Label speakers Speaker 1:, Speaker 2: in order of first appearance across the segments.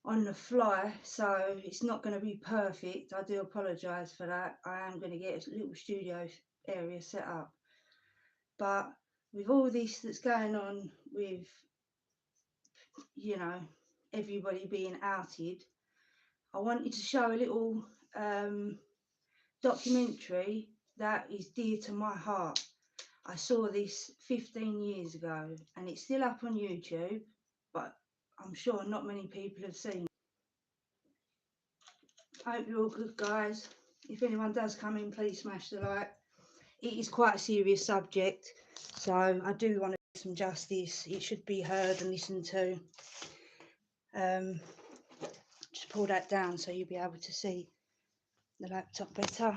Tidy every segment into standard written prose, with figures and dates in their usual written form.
Speaker 1: on the fly, so it's not going to be perfect. I do apologise for that. I am going to get a little studio area set up, but with all this that's going on with, you know, everybody being outed, I wanted to show a little documentary that is dear to my heart. I saw this 15 years ago and it's still up on YouTube, but I'm sure not many people have seen it. Hope you're all good, guys. If anyone does come in, please smash the like. It is quite a serious subject, so I do want to do some justice. It should be heard and listened to. Just pull that down so you'll be able to see the laptop better.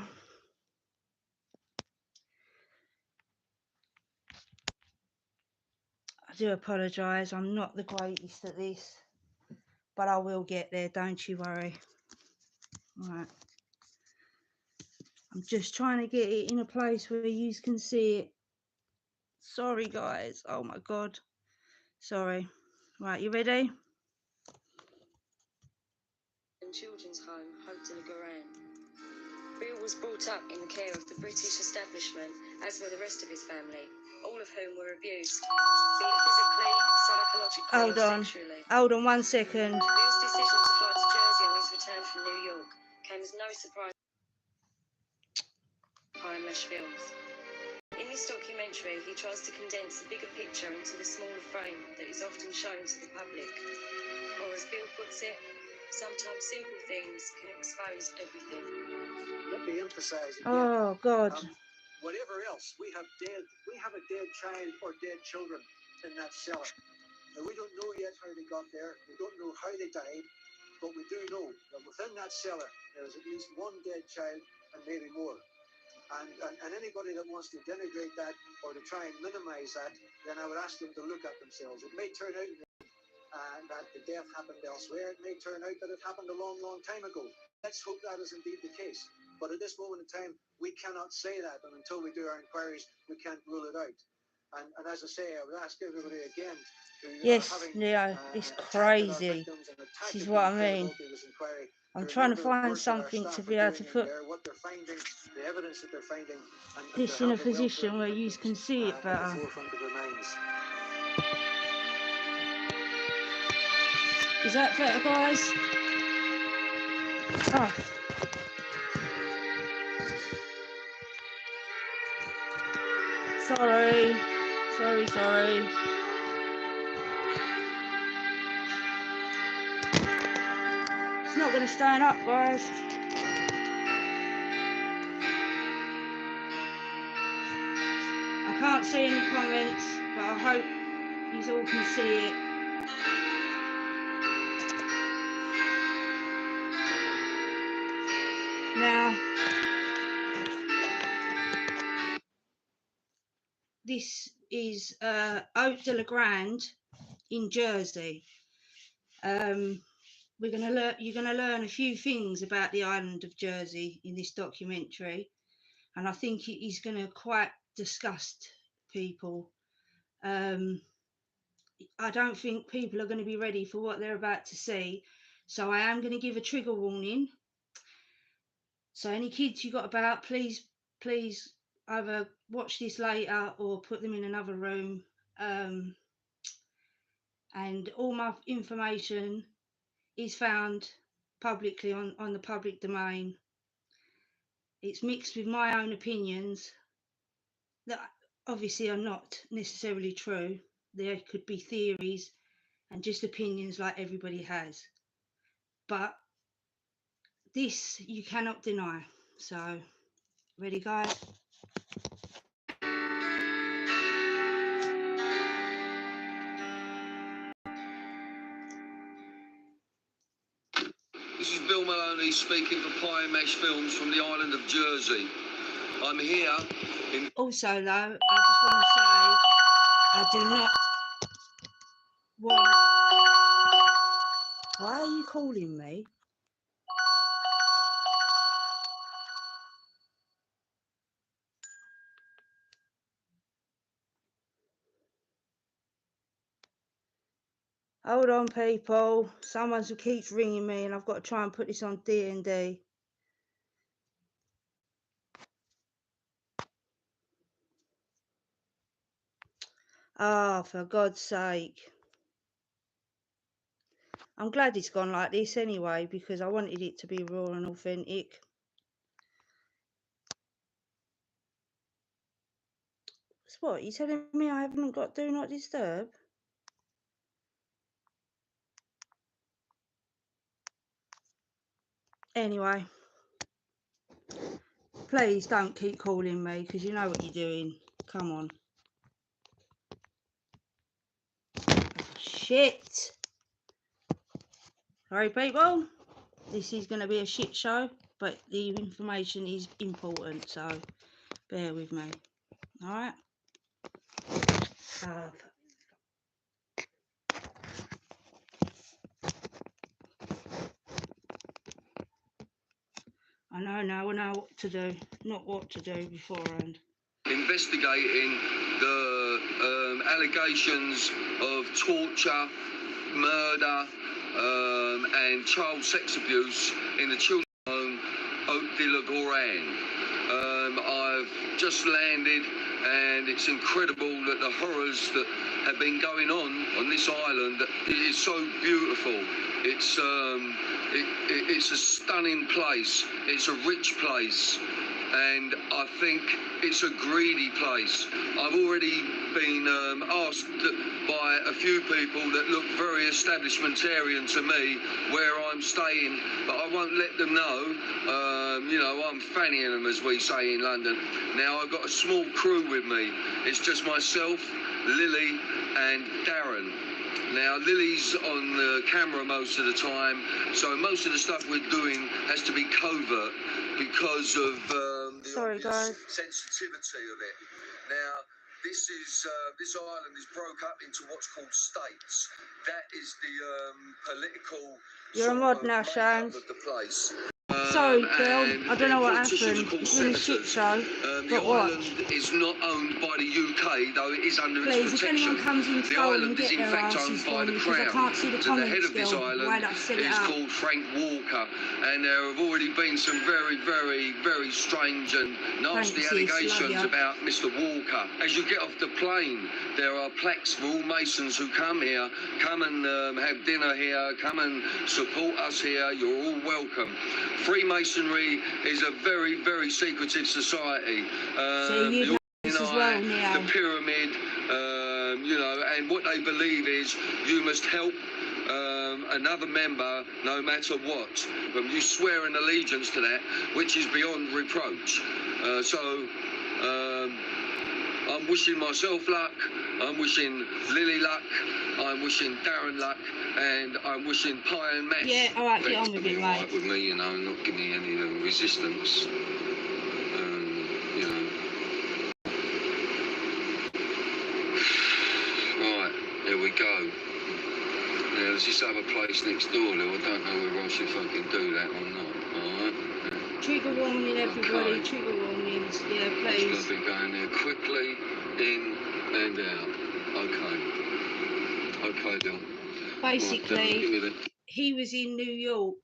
Speaker 1: I do apologise, I'm not the greatest at this, but I will get there, don't you worry. Right. I'm just trying to get it in a place where you can see it. Sorry, guys. Oh my God. Sorry. Right, you ready?
Speaker 2: Children's home, HERBSandERBS. Bill was brought up in the care of the British establishment, as were the rest of his family, all of whom were abused, be it physically, psychologically, or sexually.
Speaker 1: Hold on 1 second.
Speaker 2: Bill's decision to fly to Jersey on his return from New York came as no surprise to Mesh Films. In this documentary, he tries to condense the bigger picture into the smaller frame that is often shown to the public. Or as Bill puts it, sometimes simple things can expose everything.
Speaker 3: Let me emphasize again.
Speaker 1: Oh God.
Speaker 3: Whatever else, we have a dead child or dead children in that cellar. Now, we don't know yet how they got there. We don't know how they died, but we do know that within that cellar there is at least one dead child and maybe more. And anybody that wants to denigrate that or to try and minimize that, then I would ask them to look at themselves. It may turn out that the death happened elsewhere. It may turn out that it happened a long, long time ago. Let's hope that is indeed the case. But at this moment in time, we cannot say that. And until we do our inquiries, we can't rule it out. And as I say, I would ask everybody again who
Speaker 1: yes,
Speaker 3: having,
Speaker 1: Leo, it's crazy. This is what I mean. I'm trying to find something to be able to put this in a position where you can see it better. Is that better, guys? Oh. Sorry. It's not going to stand up, guys. I can't see any comments, but I hope you all can see it. Now, this is HERBSandERBS in Jersey. You're going to learn a few things about the island of Jersey in this documentary, and I think it is going to quite disgust people. I don't think people are going to be ready for what they're about to see, so I am going to give a trigger warning. So any kids you got about, please either watch this later or put them in another room. And all my information is found publicly on the public domain. It's mixed with my own opinions that obviously are not necessarily true. There could be theories and just opinions like everybody has, but this you cannot deny. So, ready, guys?
Speaker 4: This is Bill Maloney speaking for Pie and Mash Films from the island of Jersey. I'm here in...
Speaker 1: Also, though, I just want to say I do not want... Why are you calling me? Hold on, people. Someone keeps ringing me and I've got to try and put this on D&D. Ah, for God's sake. I'm glad it's gone like this anyway, because I wanted it to be raw and authentic. So what, you telling me I haven't got Do Not Disturb? Anyway, please don't keep calling me, because you know what you're doing. Come on. Oh, shit. Sorry, people. This is going to be a shit show, but the information is important, so bear with me. Alright? I know now, I know what to do, not what to do beforehand.
Speaker 4: Investigating the allegations of torture, murder, and child sex abuse in the children's home, Haute de la Goran. I've just landed, and it's incredible that the horrors that have been going on this island, it is so beautiful. It's a stunning place. It's a rich place. And I think it's a greedy place. I've already been asked by a few people that look very establishmentarian to me where I'm staying, but I won't let them know. You know, I'm fannying them, as we say in London. Now, I've got a small crew with me. It's just myself, Lily, and Darren. Now, Lily's on the camera most of the time, so most of the stuff we're doing has to be covert because of the obvious sensitivity of it. Now, this island is broke up into what's called states. That is the political.
Speaker 1: You're a mod now, Shane.
Speaker 4: Of the place.
Speaker 1: Sorry, Bill. I don't know what happened. It's been a shit show.
Speaker 4: The island is not owned by the UK, though it is under its protection.
Speaker 1: Please, if anyone comes in
Speaker 4: the island is in fact owned by the Crown.
Speaker 1: I can't see the
Speaker 4: so the head of this island is called Frank Walker, and there have already been some very, very, very strange and nasty allegations about Mr. Walker. As you get off the plane, there are plaques for all Masons who come here. Come and have dinner here. Come and support us here. You're all welcome. Freemasonry is a very, very secretive society.
Speaker 1: So you know this as well, Neil.
Speaker 4: The pyramid, you know, and what they believe is you must help another member no matter what. You swear an allegiance to that, which is beyond reproach. I'm wishing myself luck, I'm wishing Lily luck, I'm wishing Darren luck, and I'm wishing Pie and Matt.
Speaker 1: Yeah, alright, get on with it, mate.
Speaker 4: Right with me, you know, not give me any resistance. You know. Right, there we go. Now, there's this other place next door, Lou. I don't know whether I should fucking do that or not, alright?
Speaker 1: Trigger warning, everybody, okay. Trigger warnings, yeah, please.
Speaker 4: Just got to be going there quickly, in and out. Okay, Bill.
Speaker 1: Basically, right, he was in New York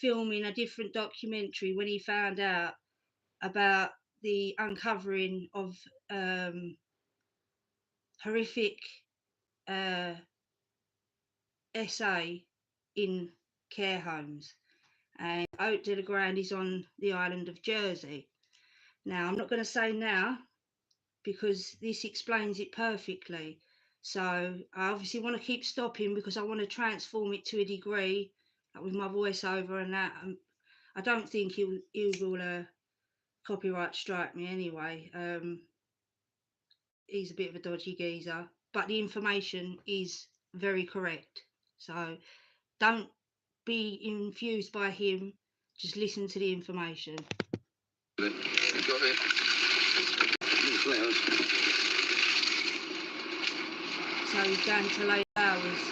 Speaker 1: filming a different documentary when he found out about the uncovering of horrific SA in care homes. And Haute de la Grande is on the island of Jersey. Now, I'm not going to say now because this explains it perfectly. So I obviously want to keep stopping because I want to transform it to a degree, like with my voiceover and that. I don't think he will copyright strike me anyway. He's a bit of a dodgy geezer, but the information is very correct. So don't be infused by him, just listen to the information.
Speaker 4: You got it.
Speaker 1: So he's going to lay flowers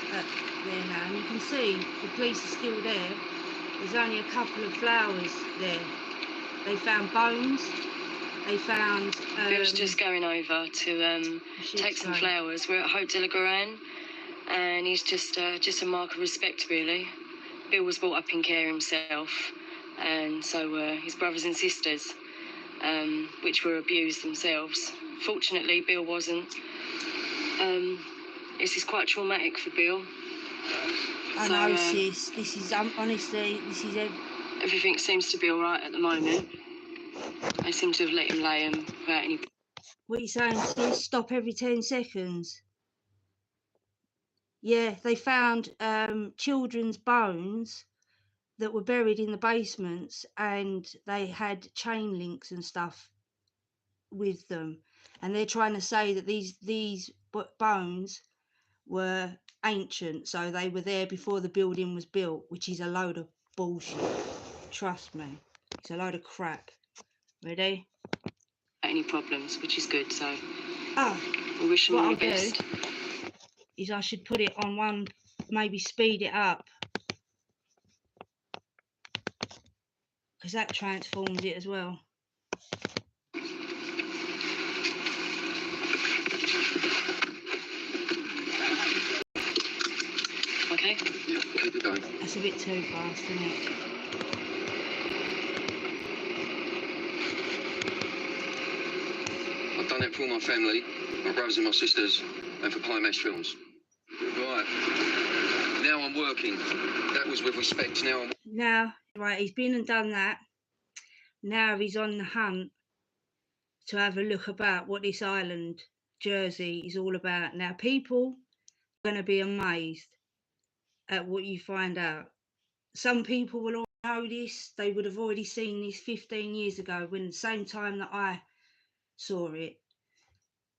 Speaker 1: there now, and you can see the police are still there. There's only a couple of flowers there. They found bones. They found.
Speaker 2: Bill's just going over to take some flowers. We're at Haute de la Grande. and he's just a mark of respect, really. Bill was brought up in care himself, and so were his brothers and sisters, which were abused themselves. Fortunately, Bill wasn't. This is quite traumatic for Bill.
Speaker 1: I know, sis. This is honestly, this is
Speaker 2: everything seems to be all right at the moment. They seem to have let him lay him without any.
Speaker 1: What are you saying, sis? Stop every 10 seconds. Yeah, they found children's bones that were buried in the basements, and they had chain links and stuff with them, and they're trying to say that these bones were ancient, so they were there before the building was built, which is a load of bullshit. Trust me, it's a load of crap. Ready?
Speaker 2: Any problems, which is good. So
Speaker 1: we
Speaker 2: wish them all the best.
Speaker 1: Is I should put it on one, maybe speed it up, because that transforms it as well.
Speaker 2: Okay?
Speaker 4: Yeah, keep it going.
Speaker 1: That's a bit too fast, isn't it?
Speaker 4: I've done it for all my family, my brothers and my sisters, and for Climax Films. Right. Now I'm working. That was with respect. Now,
Speaker 1: right, he's been and done that. Now he's on the hunt to have a look about what this island, Jersey, is all about. Now, people are going to be amazed at what you find out. Some people will already know this. They would have already seen this 15 years ago, when the same time that I saw it.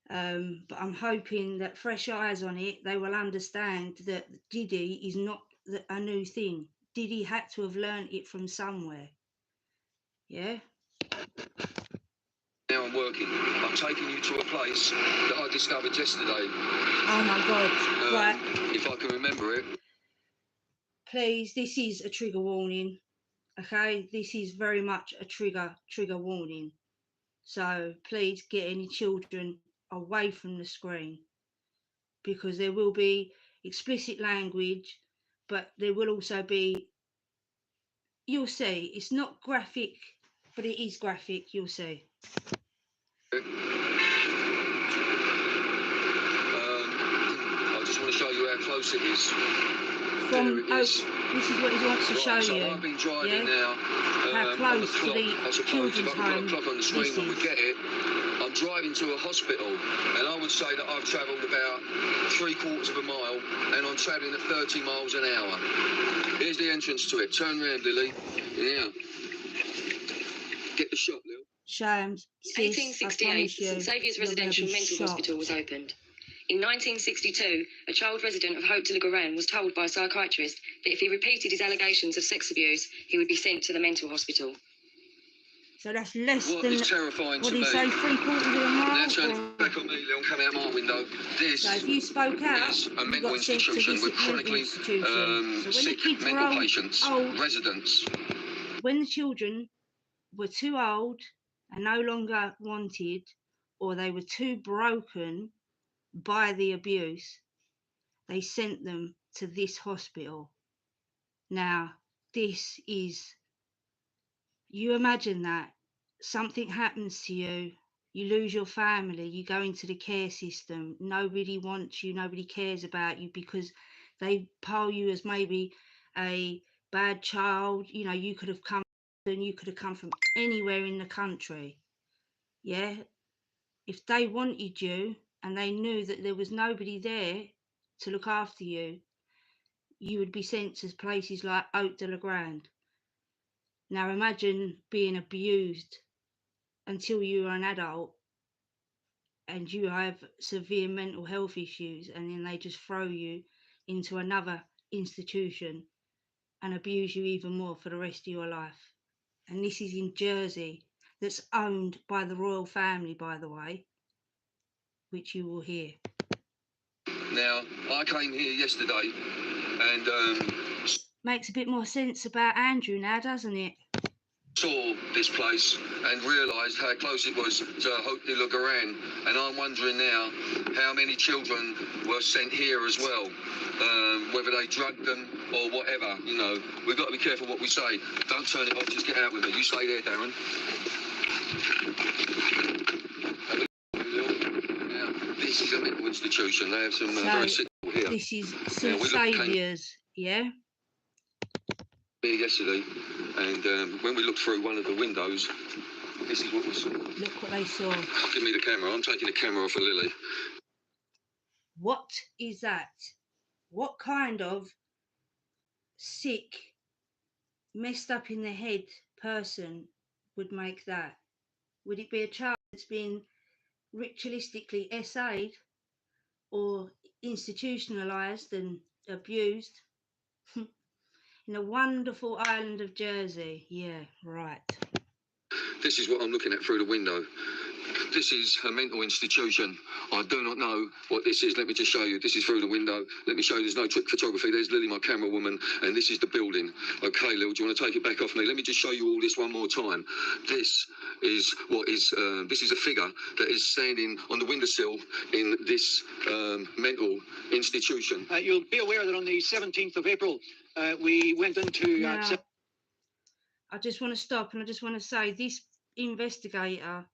Speaker 1: But I'm hoping that fresh eyes on it, they will understand that diddy is not a new thing. Diddy had to have learned it from somewhere. Yeah?
Speaker 4: Now I'm working. I'm taking you to a place that I discovered yesterday.
Speaker 1: Oh my God. Right.
Speaker 4: If I can remember it.
Speaker 1: Please, this is a trigger warning. Okay? This is very much a trigger warning. So please get any children away from the screen, because there will be explicit language, but there will also be, you'll see, it's not graphic, but it is graphic, you'll see.
Speaker 4: I just want to show you how close it is.
Speaker 1: This is what he wants to show you.
Speaker 4: I've been driving now.
Speaker 1: How close to the children's home
Speaker 4: clock on the screen when we get it. I'm driving to a hospital, and I would say that I've travelled about 3/4 of a mile, and I'm travelling at 30 miles an hour. Here's the entrance to it. Turn round, Lily. Yeah. Get the shot, Lil.
Speaker 1: Shams.
Speaker 2: 1868, St Saviour's Residential Mental Hospital was opened. In 1962, a child resident of Hope de la Garenne was told by a psychiatrist that if he repeated his allegations of sex abuse, he would be sent to the mental hospital.
Speaker 1: So that's less
Speaker 4: what
Speaker 1: than...
Speaker 4: is terrifying
Speaker 1: what
Speaker 4: to
Speaker 1: did he say, 3/4 of a mile?
Speaker 4: Now turn it back on me, Lil, come out my window. This
Speaker 1: so if you spoke out,
Speaker 4: is a
Speaker 1: you
Speaker 4: mental
Speaker 1: got sent to
Speaker 4: institution
Speaker 1: this
Speaker 4: with chronically
Speaker 1: institution. So when
Speaker 4: sick
Speaker 1: the kids
Speaker 4: mental
Speaker 1: were
Speaker 4: patients, residents.
Speaker 1: When the children were too old and no longer wanted, or they were too broken by the abuse, they sent them to this hospital. Now, this is, you imagine that something happens to you, you lose your family, you go into the care system, nobody wants you, nobody cares about you, because they pile you as maybe a bad child. You know, you could have come from anywhere in the country. Yeah, if they wanted you and they knew that there was nobody there to look after you, you would be sent to places like Hope de la Garenne. Now imagine being abused until you are an adult and you have severe mental health issues, and then they just throw you into another institution and abuse you even more for the rest of your life. And this is in Jersey, that's owned by the royal family, by the way, which you will hear.
Speaker 4: Now, I came here yesterday and...
Speaker 1: Makes a bit more sense about Andrew now, doesn't it?
Speaker 4: saw this place and realised how close it was to Hotel Le Garand, and I'm wondering now how many children were sent here as well, whether they drugged them or whatever. You know, we've got to be careful what we say. Don't turn it off, just get out with it. You stay there, Darren. Now, this is a mental institution. They have some very sick people here.
Speaker 1: This is St Saviour's, yeah?
Speaker 4: Here yesterday, and when we looked through one of the windows, this is what we saw.
Speaker 1: Look what they saw.
Speaker 4: Give me the camera. I'm taking the camera off of Lily.
Speaker 1: What is that? What kind of sick, messed up in the head person would make that? Would it be a child that's been ritualistically essayed or institutionalized and abused? In a wonderful island of Jersey. Yeah, right.
Speaker 4: This is what I'm looking at through the window. This is a mental institution. I do not know what this is. Let me just show you. This is through the window. Let me show you. There's no trick photography. There's Lily, my camera woman, and this is the building. Okay, Lil, do you want to take it back off me? Let me just show you all this one more time. This is what is. This is a figure that is standing on the windowsill in this mental institution.
Speaker 3: You'll be aware that on the 17th of April, we went into...
Speaker 1: I just want to stop and I just want to say this investigator,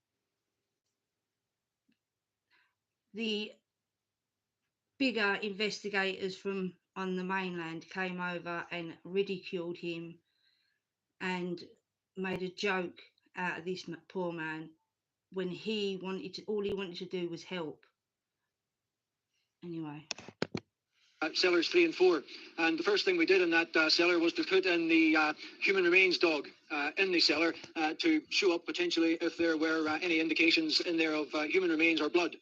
Speaker 1: the bigger investigators from on the mainland came over and ridiculed him and made a joke out of this poor man when he wanted to, all he wanted to do was help. Anyway.
Speaker 3: Cellars 3 and 4, and the first thing we did in that cellar was to put in the human remains dog in the cellar to show up potentially if there were any indications in there of human remains or blood.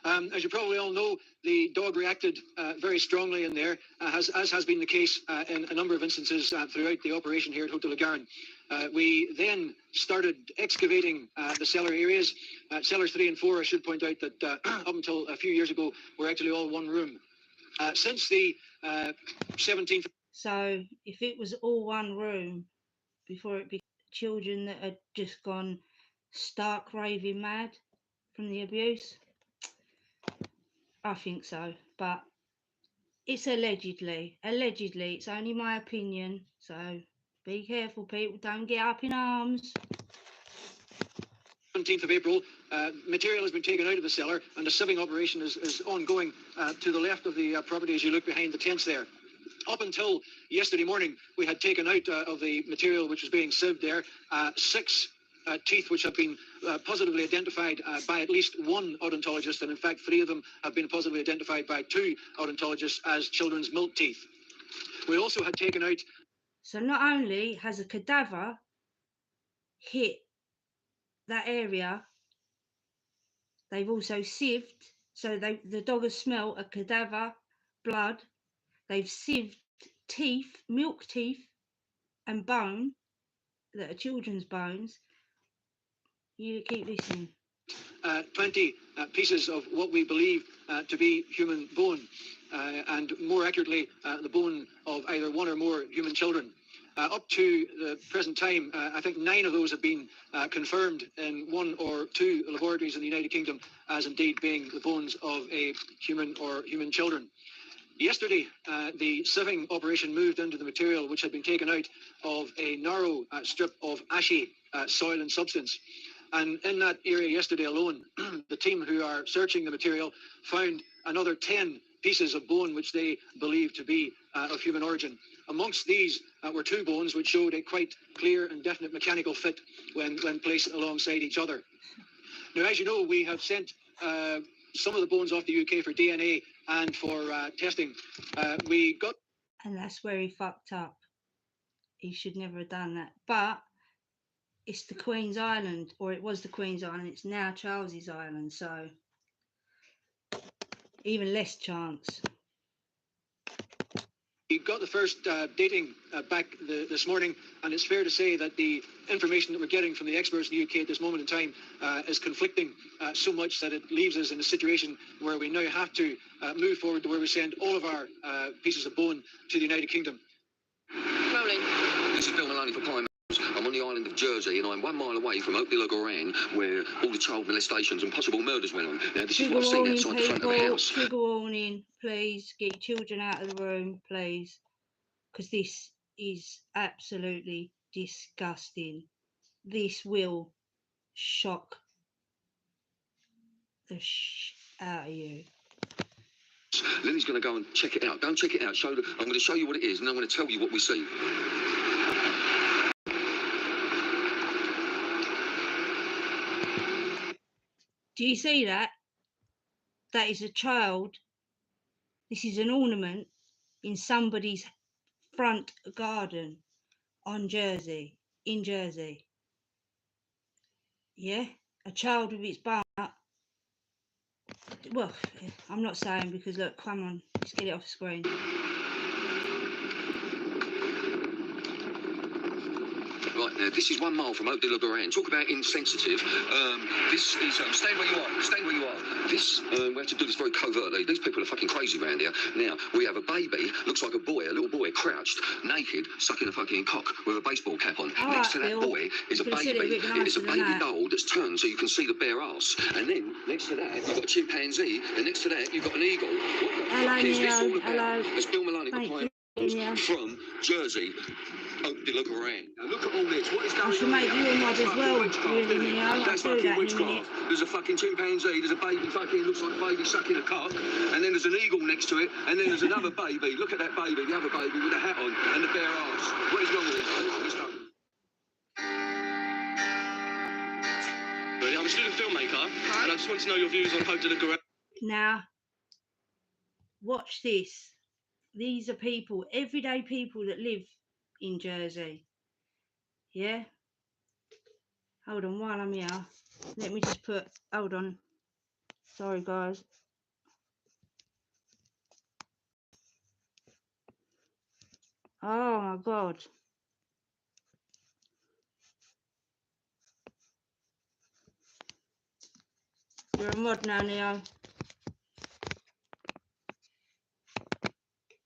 Speaker 3: As you probably all know, the dog reacted very strongly in there, as has been the case in a number of instances throughout the operation here at Hotel Le Garand. We then started excavating the cellar areas. Cellars 3 and 4, I should point out that up until a few years ago, were actually all one room. Since the 17th...
Speaker 1: So if it was all one room before it became children that had just gone stark raving mad from the abuse, I think so, but it's allegedly, it's only my opinion, so be careful people, don't get up in arms.
Speaker 3: 17th of April, material has been taken out of the cellar and the sieving operation is ongoing to the left of the property as you look behind the tents there. Up until yesterday morning, we had taken out of the material which was being sieved there 6 teeth which have been positively identified by at least one odontologist, and in fact 3 of them have been positively identified by 2 odontologists as children's milk teeth. We also had taken out...
Speaker 1: So not only has a cadaver hit that area, they've also sieved, so the dog has smelt a cadaver, blood, they've sieved teeth, milk teeth and bone that are children's bones. You keep listening.
Speaker 3: 20 pieces of what we believe to be human bone, and more accurately the bone of either one or more human children. Up to the present time, I think 9 of those have been confirmed in 1 or 2 laboratories in the United Kingdom as indeed being the bones of a human or human children. Yesterday, the sieving operation moved into the material which had been taken out of a narrow strip of ashy soil and substance. And in that area yesterday alone, the team who are searching the material found another 10 pieces of bone which they believe to be of human origin. Amongst these were 2 bones which showed a quite clear and definite mechanical fit when placed alongside each other. Now, as you know, we have sent some of the bones off the UK for DNA and for testing. We got...
Speaker 1: And that's where he fucked up. He should never have done that. But it's the Queen's Island, or it was the Queen's Island. It's now Charles's Island, so even less chance.
Speaker 3: We got the first dating back this morning, and it's fair to say that the information that we're getting from the experts in the UK at this moment in time is conflicting so much that it leaves us in a situation where we now have to move forward to where we send all of our pieces of bone to the United Kingdom.
Speaker 2: Rolling.
Speaker 4: This is Bill Maloney for Climate. I'm on the island of Jersey, and I'm 1 mile away from Haute-de-la-Garenne, where all the child molestations and possible murders went on. Now, this is what I've seen outside the front of the house.
Speaker 1: Trigger warning, please. Get your children out of the room, please. Because this is absolutely disgusting. This will shock the out of you.
Speaker 4: Lily's going to go and check it out. Go and check it out. I'm going to show you what it is, and I'm going to tell you what we see.
Speaker 1: Do you see that? That is a child. This is an ornament in somebody's front garden in Jersey. Yeah? A child with its bum up. Well, I'm not saying because look, come on, let's get it off the screen.
Speaker 4: Right, now, this is 1 mile from Haute-de-la-Garenne. Talk about insensitive. This is... stay where you are. Stay where you are. This... we have to do this very covertly. These people are fucking crazy around here. Now, we have a baby, looks like a boy, a little boy, crouched, naked, sucking a fucking cock with a baseball cap on.
Speaker 1: All
Speaker 4: next
Speaker 1: right,
Speaker 4: to that
Speaker 1: Bill.
Speaker 4: boy is a baby. It's a baby doll that's turned so you can see the bare ass. And then, next to that, you've got a chimpanzee. And next to that, you've got an eagle.
Speaker 1: Hello,
Speaker 4: Is this all about?
Speaker 1: hello.
Speaker 4: As Bill Maloney from Jersey, Haute-de-la-Garenne. Now look at all this. What is going on?
Speaker 1: I should make you a mod as well, really, Neil.
Speaker 4: That's fucking witchcraft. There's a fucking chimpanzee, there's a baby fucking, looks like a baby sucking a cock, and then there's an eagle next to it, and then there's another baby. Look at that baby, the other baby with a hat on, and the bare arse. What is wrong with this? I'm a student filmmaker, and I just want to know your views on Haute-de-la-Garenne.
Speaker 1: Now, watch this. These are people, everyday people that live in Jersey. Yeah? Hold on, while I'm here, let me just put, hold on. Sorry, guys. Oh, my God. You're a mod now, Neo.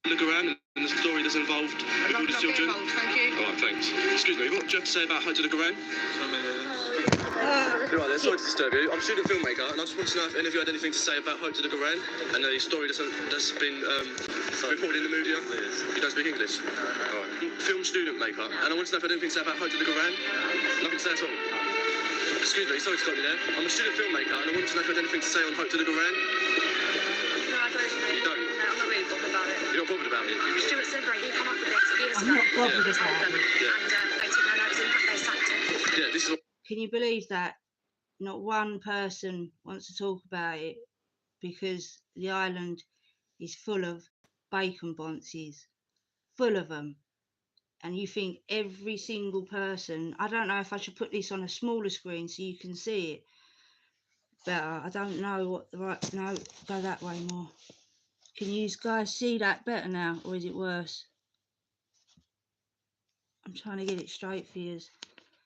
Speaker 4: Garenne and the story that's involved with all the children.
Speaker 5: Thank you.
Speaker 4: All right, thanks. Excuse me, what do you have to say about Haute-de-la-Garenne? Right then, sorry to disturb you. I'm a student filmmaker, and I just want to know if any of you had anything to say about Haute-de-la-Garenne and the story that's been reported in the media. Yes. You don't speak English? No. All right. Film student maker, and I want to know if I had anything to say about Haute-de-Garenne. Nothing to say at all. Excuse me, sorry to stop you there. I'm a student filmmaker, and I want to know if I had anything to say on Haute-de-Garenne.
Speaker 5: No, I don't.
Speaker 4: You don't?
Speaker 5: No, I'm not really bothered about it.
Speaker 4: You're not bothered about it?
Speaker 5: Stuart said, right, he come up with this years
Speaker 1: I'm
Speaker 5: ago.
Speaker 1: not bothered about it.
Speaker 5: And they took no notice and they sacked it.
Speaker 4: Yeah, this is what...
Speaker 1: Can you believe that? Not one person wants to talk about it because the island is full of bacon bonces, full of them. And you think every single person, I don't know if I should put this on a smaller screen so you can see it better. I don't know what the right, no, go that way more. Can you guys see that better now, or is it worse? I'm trying to get it straight for you.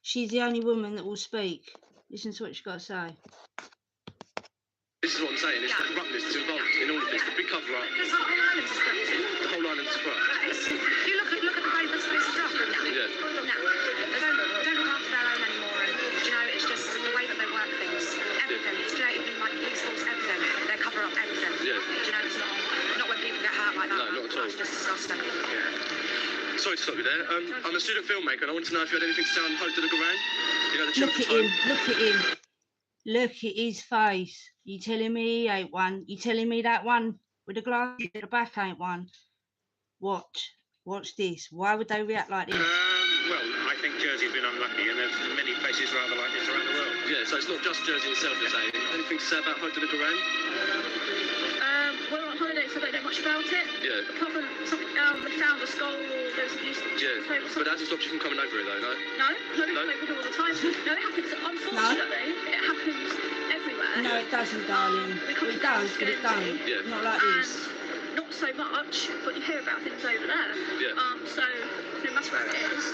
Speaker 1: She's the only woman that will speak. Listen to what she's got to say.
Speaker 4: This is what I'm saying, it's the corruptness that's involved in all of this, the big cover-up.
Speaker 5: There's the whole island is corrupt.
Speaker 4: The whole island's corrupt.
Speaker 5: You look at the way this is done now.
Speaker 4: Yeah.
Speaker 5: Now, they don't look after their own anymore, and you know, it's just the way that they work things. Everything. Do you know, even like police force, everything. They cover up everything.
Speaker 4: Yeah.
Speaker 5: Do you know, it's not when people get hurt like that.
Speaker 4: No, not at all.
Speaker 5: It's just disgusting. Yeah.
Speaker 4: Sorry to stop you there. I'm a student filmmaker and I want to know if you had anything to say on Haute-de-la-Garenne. You know, the
Speaker 1: Look
Speaker 4: children's
Speaker 1: at him, look at him. Look at his face. You telling me he ain't one? You telling me that one with the glasses at the back ain't one? Watch this. Why would they react like this?
Speaker 6: Well, I think Jersey's been unlucky, and there's many places rather like this around the world.
Speaker 4: Yeah, so it's not just Jersey itself, you're saying. Anything to say about Haute-de-la-Garenne?
Speaker 5: We're on holiday, so they don't know much about it.
Speaker 4: Yeah.
Speaker 5: Apart from something, they found a skull or there's
Speaker 4: Yeah, but that hasn't stopped you from coming over here though, no?
Speaker 5: No, people do all the time. No, it happens, unfortunately, it happens everywhere.
Speaker 1: No, it doesn't, darling. It does, but it don't.
Speaker 4: Yeah.
Speaker 1: Not like this.
Speaker 5: Not so much, but you hear about things over there.
Speaker 4: Yeah.
Speaker 5: So no matter where it is,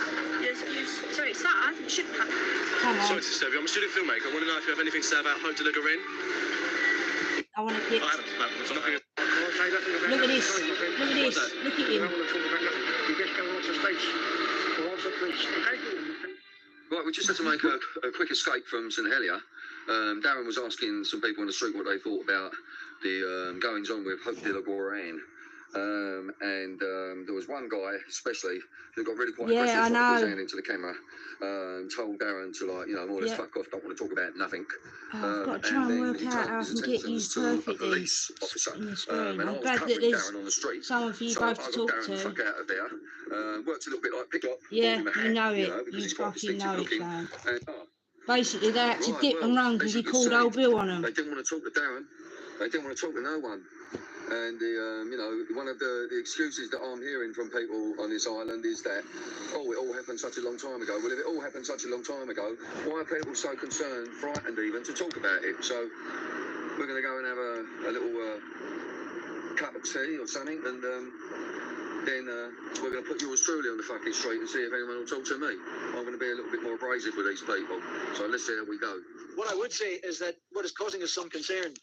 Speaker 5: so it's sad. It shouldn't happen.
Speaker 1: Come on.
Speaker 4: Sorry to disturb you. I'm a student filmmaker. I want to know if you have anything to say about Haute-de-la-Garenne.
Speaker 1: I want to get.
Speaker 6: I haven't spoken.
Speaker 4: Nothing.
Speaker 1: Look at this. Look at this. Look at him.
Speaker 3: You just go on to stage. Go on to the police, okay?
Speaker 4: Right, we just had to make a quick escape from St Helier. Darren was asking some people on the street what they thought about the goings on with Hope de la Goran. And there was one guy especially who got really quite aggressive,
Speaker 1: I know.
Speaker 4: put his hand into the camera, told Darren to, like, you know, more or less fuck off, don't want to talk about nothing.
Speaker 1: I've got to try and work out how I can get you perfectly in the screen. I'm glad that there's someone for you both to talk to.
Speaker 4: Fuck out of there. Worked a little bit like pick-up.
Speaker 1: Yeah, you know it. You fucking know it, Sam. Basically, they had to dip and run because he called old Bill on them.
Speaker 4: They didn't want to talk to Darren. They didn't want to talk to no one. And you know, one of the excuses that I'm hearing from people on this island is that, oh, it all happened such a long time ago. Well, if it all happened such a long time ago, why are people so concerned, frightened even, to talk about it? So we're going to go and have a little cup of tea or something, and then we're going to put yours truly on the fucking street and see if anyone will talk to me. I'm going to be a little bit more abrasive with these people. So let's see how we go.
Speaker 3: What I would say is that what is causing us some concern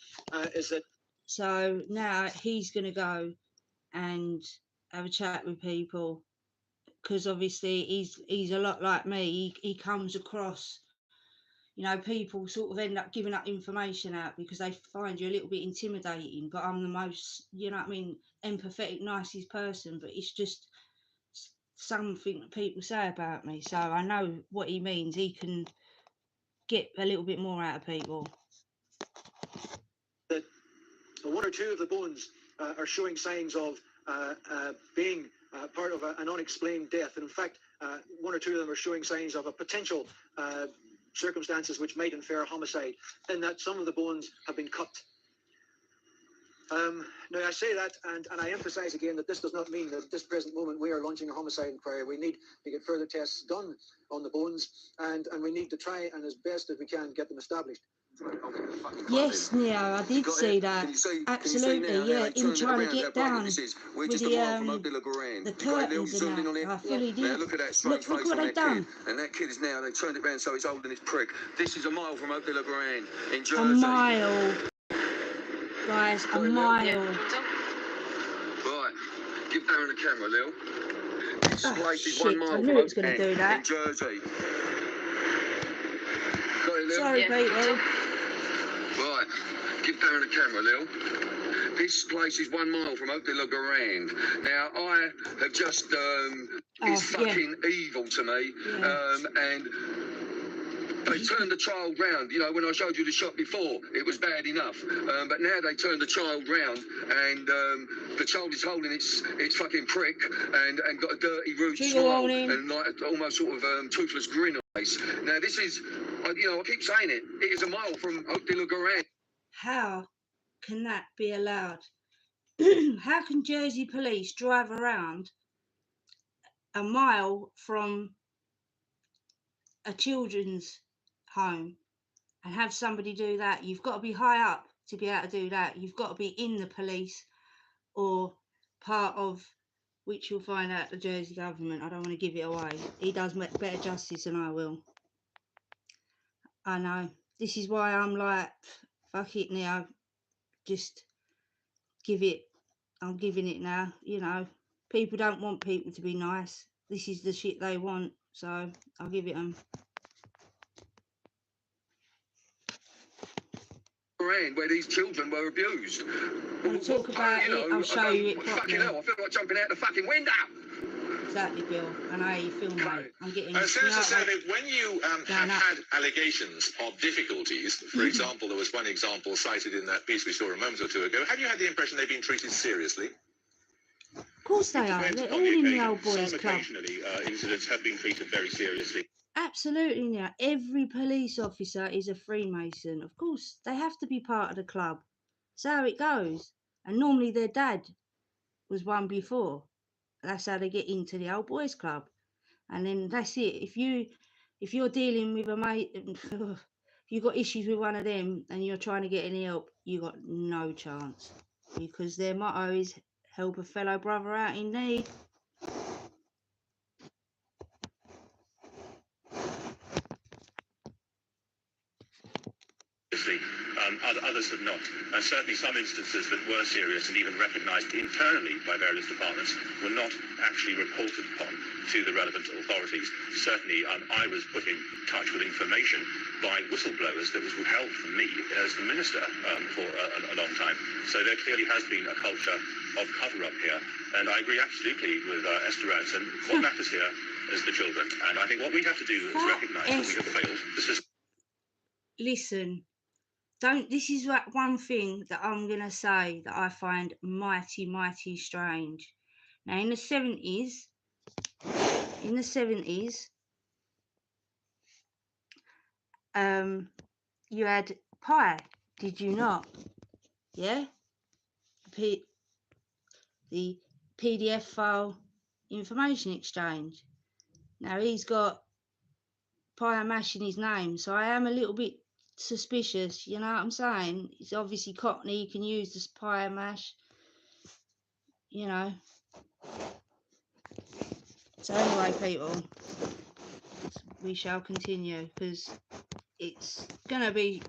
Speaker 3: is that.
Speaker 1: So now he's going to go and have a chat with people, because obviously he's a lot like me. He comes across, you know, people sort of end up giving up information out because they find you a little bit intimidating. But I'm the most, you know what I mean, empathetic, nicest person. But it's just something that people say about me. So I know what he means. He can get a little bit more out of people.
Speaker 3: That one or two of the bones are showing signs of being part of an unexplained death. And in fact, one or two of them are showing signs of a potential circumstances which might infer homicide, in that some of the bones have been cut. Now, I say that, and I emphasise again that this does not mean that at this present moment we are launching a homicide inquiry. We need to get further tests done on the bones, and we need to try and as best as we can get them established.
Speaker 1: Yes, Neo, I did see that. Absolutely, yeah. Him trying to get down with the curtains and that. I fully did.
Speaker 4: Now look at that strange
Speaker 1: look
Speaker 4: face
Speaker 1: what
Speaker 4: on
Speaker 1: they've
Speaker 4: that
Speaker 1: done.
Speaker 4: kid. And that kid is now, they've turned it round so he's holding his prick. This is a mile from Hope de la Goran in Jersey.
Speaker 1: A mile. Guys, a mile.
Speaker 4: Right, give Darren the camera, Lil. This place is 1 mile
Speaker 1: I
Speaker 4: from
Speaker 1: knew it was
Speaker 4: Hope
Speaker 1: going to do that.
Speaker 4: in Jersey. Got it, Lil?
Speaker 1: Sorry, Peter.
Speaker 4: Right, give Darren the camera, Lil. This place is 1 mile from Hope de la Goran. Now, I have just, it's fucking evil to me, and they turned the child round. You know, when I showed you the shot before, it was bad enough. But now they turned the child round, and the child is holding its fucking prick and got a dirty, rude smile and like almost sort of toothless grin on his face. Now, this is, you know, I keep saying it. It is a mile from Hope de la Goran.
Speaker 1: How can that be allowed? How can Jersey police drive around a mile from a children's home and have somebody do that? You've got to be high up to be able to do that. You've got to be in the police or part of, which you'll find out, the Jersey government. I don't want to give it away. He does better justice than I will. I know. This is why I'm like, fuck it now. Just give it. I'm giving it now. You know, people don't want people to be nice. This is the shit they want. So I'll give it them.
Speaker 4: Where these children were abused.
Speaker 1: I'll talk about it. I'll show you it properly.
Speaker 4: Fucking hell, I feel like jumping out the fucking window.
Speaker 1: Exactly, Bill. I know how you feel, mate. I'm getting.
Speaker 7: Seriously, Sarah, when you have had allegations of difficulties, for example, there was one example cited in that piece we saw a moment or two ago, have you had the impression they've been treated seriously?
Speaker 1: Of course they are. They're all in the old boys club.
Speaker 7: Occasionally, incidents have been treated very seriously.
Speaker 1: Absolutely, now every police officer is a Freemason. Of course, they have to be part of the club. That's how it goes. And normally their dad was one before. That's how they get into the old boys club. And then that's it. If you're dealing with a mate, if you've got issues with one of them and you're trying to get any help, you got no chance, because their motto is help a fellow brother out in need.
Speaker 7: Others have not. And certainly some instances that were serious and even recognised internally by various departments were not actually reported upon to the relevant authorities. Certainly I was put in touch with information by whistleblowers that was withheld from me as the minister for a long time. So there clearly has been a culture of cover-up here. And I agree absolutely with Esther Ranson. What matters here is the children. And I think what we have to do is recognise that we have failed the system.
Speaker 1: Listen, this is one thing that I'm going to say that I find mighty, mighty strange. Now, in the 70s, you had Pi, did you not? Yeah? The PDF file information exchange. Now, he's got Pi Mash in his name, so I am a little bit suspicious, you know what I'm saying? It's obviously Cockney, you can use this Pi Mash, you know. So anyway, people, we shall continue, because it's gonna be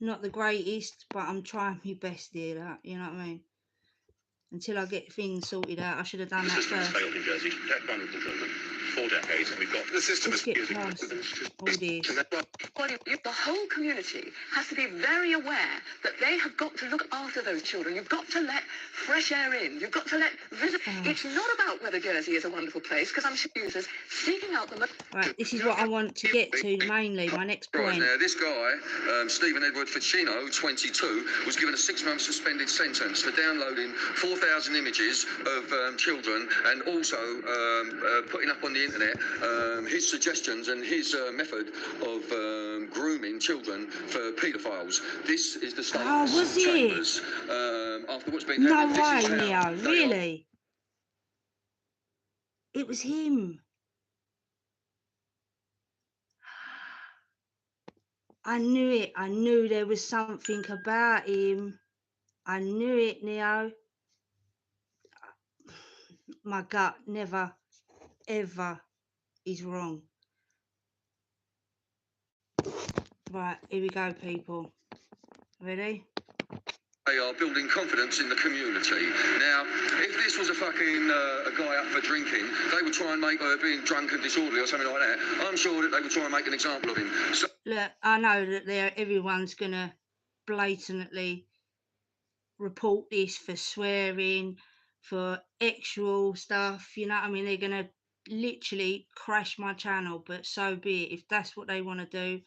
Speaker 1: not the greatest, but I'm trying my best here, you know what I mean? Until I get things sorted out. I should have done that first.
Speaker 7: The system has failed in Jersey. Debt vulnerable children. 4 decades, and we've got the system
Speaker 1: Let's get past all this.
Speaker 8: The whole community has to be very aware that they have got to look after those children. You've got to let fresh air in. You've got to let It's not about whether Jersey is a wonderful place, because I'm sure users seeking out the
Speaker 1: Right, this is what I want to get to mainly, my next point.
Speaker 4: Right, now, this guy, Stephen Edward Ficino, 22, was given a 6-month suspended sentence for downloading 4,000 images of children, and also putting up on the internet his suggestions and his method of grooming children for paedophiles. This is the state
Speaker 1: of the chambers.
Speaker 4: After what's been
Speaker 1: No
Speaker 4: happening.
Speaker 1: way, Leo, really? It was him. I knew it. I knew there was something about him. I knew it, Neo. My gut never, ever is wrong. Right, here we go, people. Ready?
Speaker 4: They are building confidence in the community. Now, if this was a fucking a guy up for drinking, they would try and make her being drunk and disorderly or something like that. I'm sure that they would try and make an example of him. So
Speaker 1: look, I know that everyone's going to blatantly report this for swearing, for actual stuff, you know what I mean? They're going to literally crash my channel, but so be it. If that's what they want to do,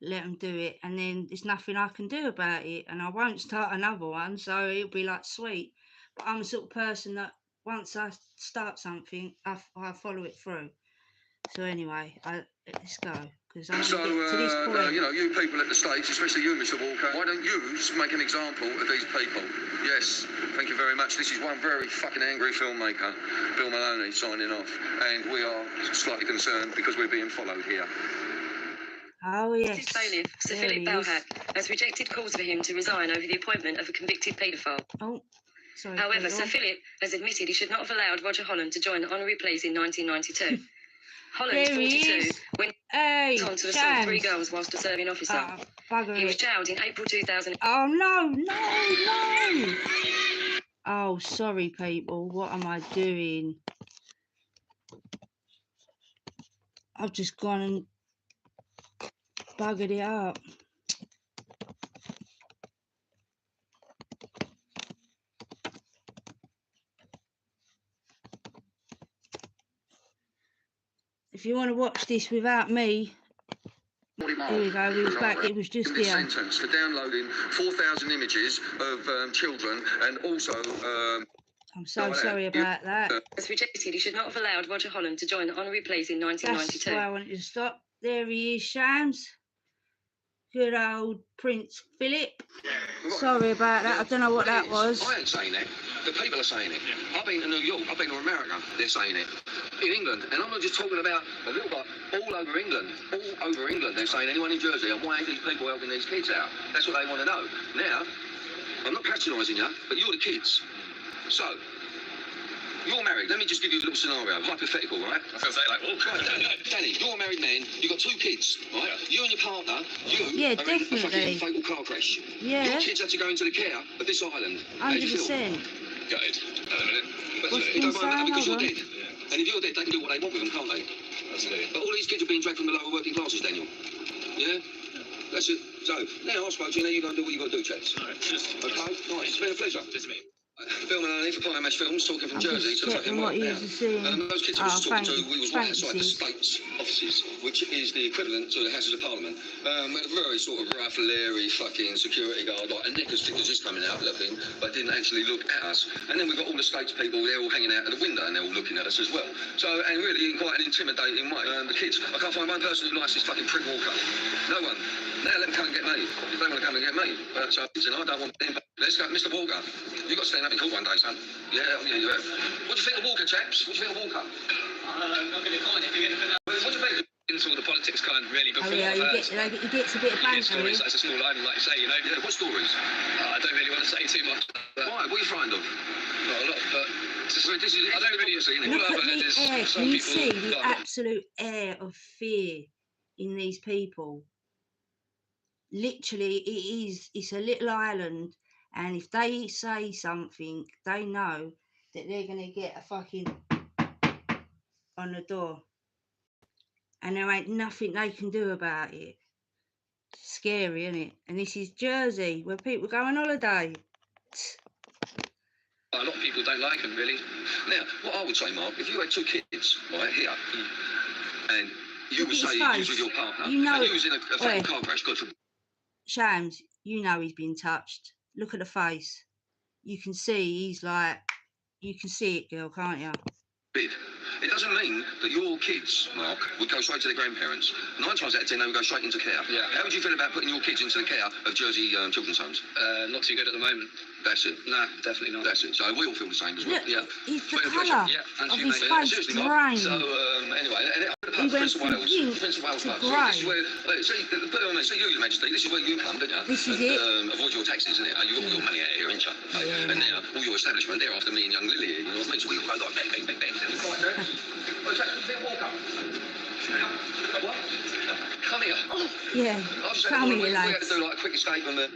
Speaker 1: let them do it, and then there's nothing I can do about it, and I won't start another one, so it'll be like sweet. But I'm the sort of person that once I start something, I follow it through. So anyway, let's go, because I want to get to this point.
Speaker 4: you know, you people at the States, especially you, Mr. Walker, why don't you just make an example of these people? Yes, thank you very much. This is one very fucking angry filmmaker, Bill Maloney, signing off, and we are slightly concerned because we're being followed here.
Speaker 1: Oh, yes.
Speaker 2: His bailiff, Sir Philip Balhack, has rejected calls for him to resign over the appointment of a convicted paedophile.
Speaker 1: Oh, sorry.
Speaker 2: However, Sir Philip has admitted he should not have allowed Roger Holland to join the honorary police in 1992. Holland, 42, went on to assault 3 girls whilst a serving officer. He was jailed in April 2000.
Speaker 1: Oh, no. Oh, sorry, people. What am I doing? I've just gone and buggered it up. If you want to watch this without me, here we go. We was back. It was just here.
Speaker 4: Sentence for downloading 4,000 images of children, and also.
Speaker 1: I'm so sorry about that.
Speaker 2: Has rejected he should not have allowed Roger Holland to join the honorary police in 1992.
Speaker 1: That's why I wanted to stop. There he is, Shams. Good old Prince Philip. Sorry about that. I don't know what that was.
Speaker 4: I ain't saying that. The people are saying it. I've been to New York. I've been to America. They're saying it. In England. And I'm not just talking about a little bit. All over England. All over England. They're saying anyone in Jersey. And why ain't these people helping these kids out? That's what they want to know. Now, I'm not patronising you, but you're the kids. So, you're married. Let me just give you a little scenario, hypothetical, right?
Speaker 9: I was going to say, like, well,
Speaker 4: Right, Danny, you're a married man. You've got 2 kids, right? You and your partner,
Speaker 1: Yeah,
Speaker 4: are in a fucking
Speaker 1: definitely.
Speaker 4: fatal car crash.
Speaker 1: Yeah,
Speaker 4: Your kids had to go into the care of this island. How do you feel?
Speaker 1: 100%.
Speaker 9: gutted at the minute.
Speaker 4: But
Speaker 1: What's
Speaker 4: it don't
Speaker 1: been
Speaker 4: matter because
Speaker 1: saying?
Speaker 4: you're
Speaker 1: Hold on.
Speaker 4: dead. And if you're dead, they can do what they want with them, can't they?
Speaker 9: Absolutely.
Speaker 4: But all these kids are being dragged from the lower working classes, Daniel. Yeah? That's it. So, now I spoke to you, now you got to do what you got to do, chaps.
Speaker 9: No, just
Speaker 4: Okay? Nice. It's been a pleasure.
Speaker 9: just me.
Speaker 4: Filming only for Climax Films, talking from
Speaker 1: I'm
Speaker 4: Jersey
Speaker 1: just
Speaker 4: to fucking
Speaker 1: checking what
Speaker 4: work
Speaker 1: he
Speaker 4: now.
Speaker 1: was saying.
Speaker 4: Those kids I was
Speaker 1: Oh,
Speaker 4: talking
Speaker 1: thank
Speaker 4: to,
Speaker 1: you.
Speaker 4: we was right
Speaker 1: Thanks,
Speaker 4: outside the
Speaker 1: sis.
Speaker 4: States offices, which is the equivalent to the Houses of Parliament. A very sort of rough, leery fucking security guard, like a neck as thick as this coming out looking, but didn't actually look at us. And then we've got all the States people, they're all hanging out of the window and they're all looking at us as well. So, and really in quite an intimidating way. The kids, I can't find one person who likes this fucking prick Walker. No one. Now let them come and get me. If they want to come and get me. But so, and I don't want them. Let's go, Mr. Walker. You've got to stand up in court one day, son. Yeah, you have. What do you think of Walker, chaps? What do you think of Walker?
Speaker 9: I'm not going to comment if you get it.
Speaker 4: What do you think?
Speaker 9: Into all the politics kind of really
Speaker 1: Oh,
Speaker 9: before
Speaker 1: yeah,
Speaker 9: I've
Speaker 1: he gets a bit of banter.
Speaker 9: stories. That's a small island, like you say, you know.
Speaker 4: Yeah, what stories?
Speaker 9: I don't really want to say too much. But
Speaker 4: Why? What are you frightened of?
Speaker 9: not a lot, but just,
Speaker 4: This is,
Speaker 9: I don't really see
Speaker 1: Look
Speaker 9: all
Speaker 1: at
Speaker 9: I've heard
Speaker 1: the
Speaker 9: is
Speaker 1: air.
Speaker 9: some
Speaker 1: Can you
Speaker 9: people
Speaker 1: see the
Speaker 9: like,
Speaker 1: absolute air of fear in these people? Literally, it's a little island, and if they say something, they know that they're going to get a fucking on the door. And there ain't nothing they can do about it. Scary, isn't it? And this is Jersey, where people go on holiday.
Speaker 9: a lot of people don't like them really.
Speaker 4: Now, what I would say, Mark, if you had 2 kids, right, here, and you
Speaker 1: Look
Speaker 4: would
Speaker 1: at his
Speaker 4: say you was
Speaker 1: face.
Speaker 4: with your partner,
Speaker 1: You know-
Speaker 4: and you was in a fatal
Speaker 1: Wait.
Speaker 4: car crash, God forbid.
Speaker 1: Shams, you know he's been touched. Look at the face. You can see he's like, you can see it, girl, can't you?
Speaker 4: It doesn't mean that your kids, Mark, would go straight to their grandparents. 9 times out of 10, they would go straight into care.
Speaker 9: Yeah.
Speaker 4: How would you feel about putting your kids into the care of Jersey children's homes?
Speaker 9: not too good at the moment.
Speaker 4: That's it.
Speaker 9: Nah, definitely not.
Speaker 4: That's it. So we all feel the same as well.
Speaker 1: Look,
Speaker 4: Yeah.
Speaker 1: it's the
Speaker 4: Been a pleasure.
Speaker 1: colour
Speaker 9: Yeah, and
Speaker 1: of
Speaker 9: you,
Speaker 1: his
Speaker 9: mate.
Speaker 1: face
Speaker 4: Seriously, Mark.
Speaker 1: drained.
Speaker 4: So anyway, and
Speaker 1: He went
Speaker 4: Prince of
Speaker 1: from
Speaker 4: Wales.
Speaker 1: pink
Speaker 4: Prince of Wales.
Speaker 1: to
Speaker 4: Pub.
Speaker 1: grey.
Speaker 4: This is where, put it on there. See, Your Majesty, this is where you come, don't you?
Speaker 1: This is
Speaker 4: and,
Speaker 1: it.
Speaker 4: Avoid your taxes, isn't it? You got all your money out here, ain't you?
Speaker 1: Yeah.
Speaker 4: And now all your establishment, they're after me and young Lily here. You know what I mean? So we all go like bang, bang, bang, bang. Right, there. Oh, Jack, you think walk up? What? Come here.
Speaker 1: Yeah,
Speaker 4: I've just
Speaker 1: come
Speaker 4: we
Speaker 1: here,
Speaker 4: had to
Speaker 1: lads.
Speaker 4: do like a quick escape on the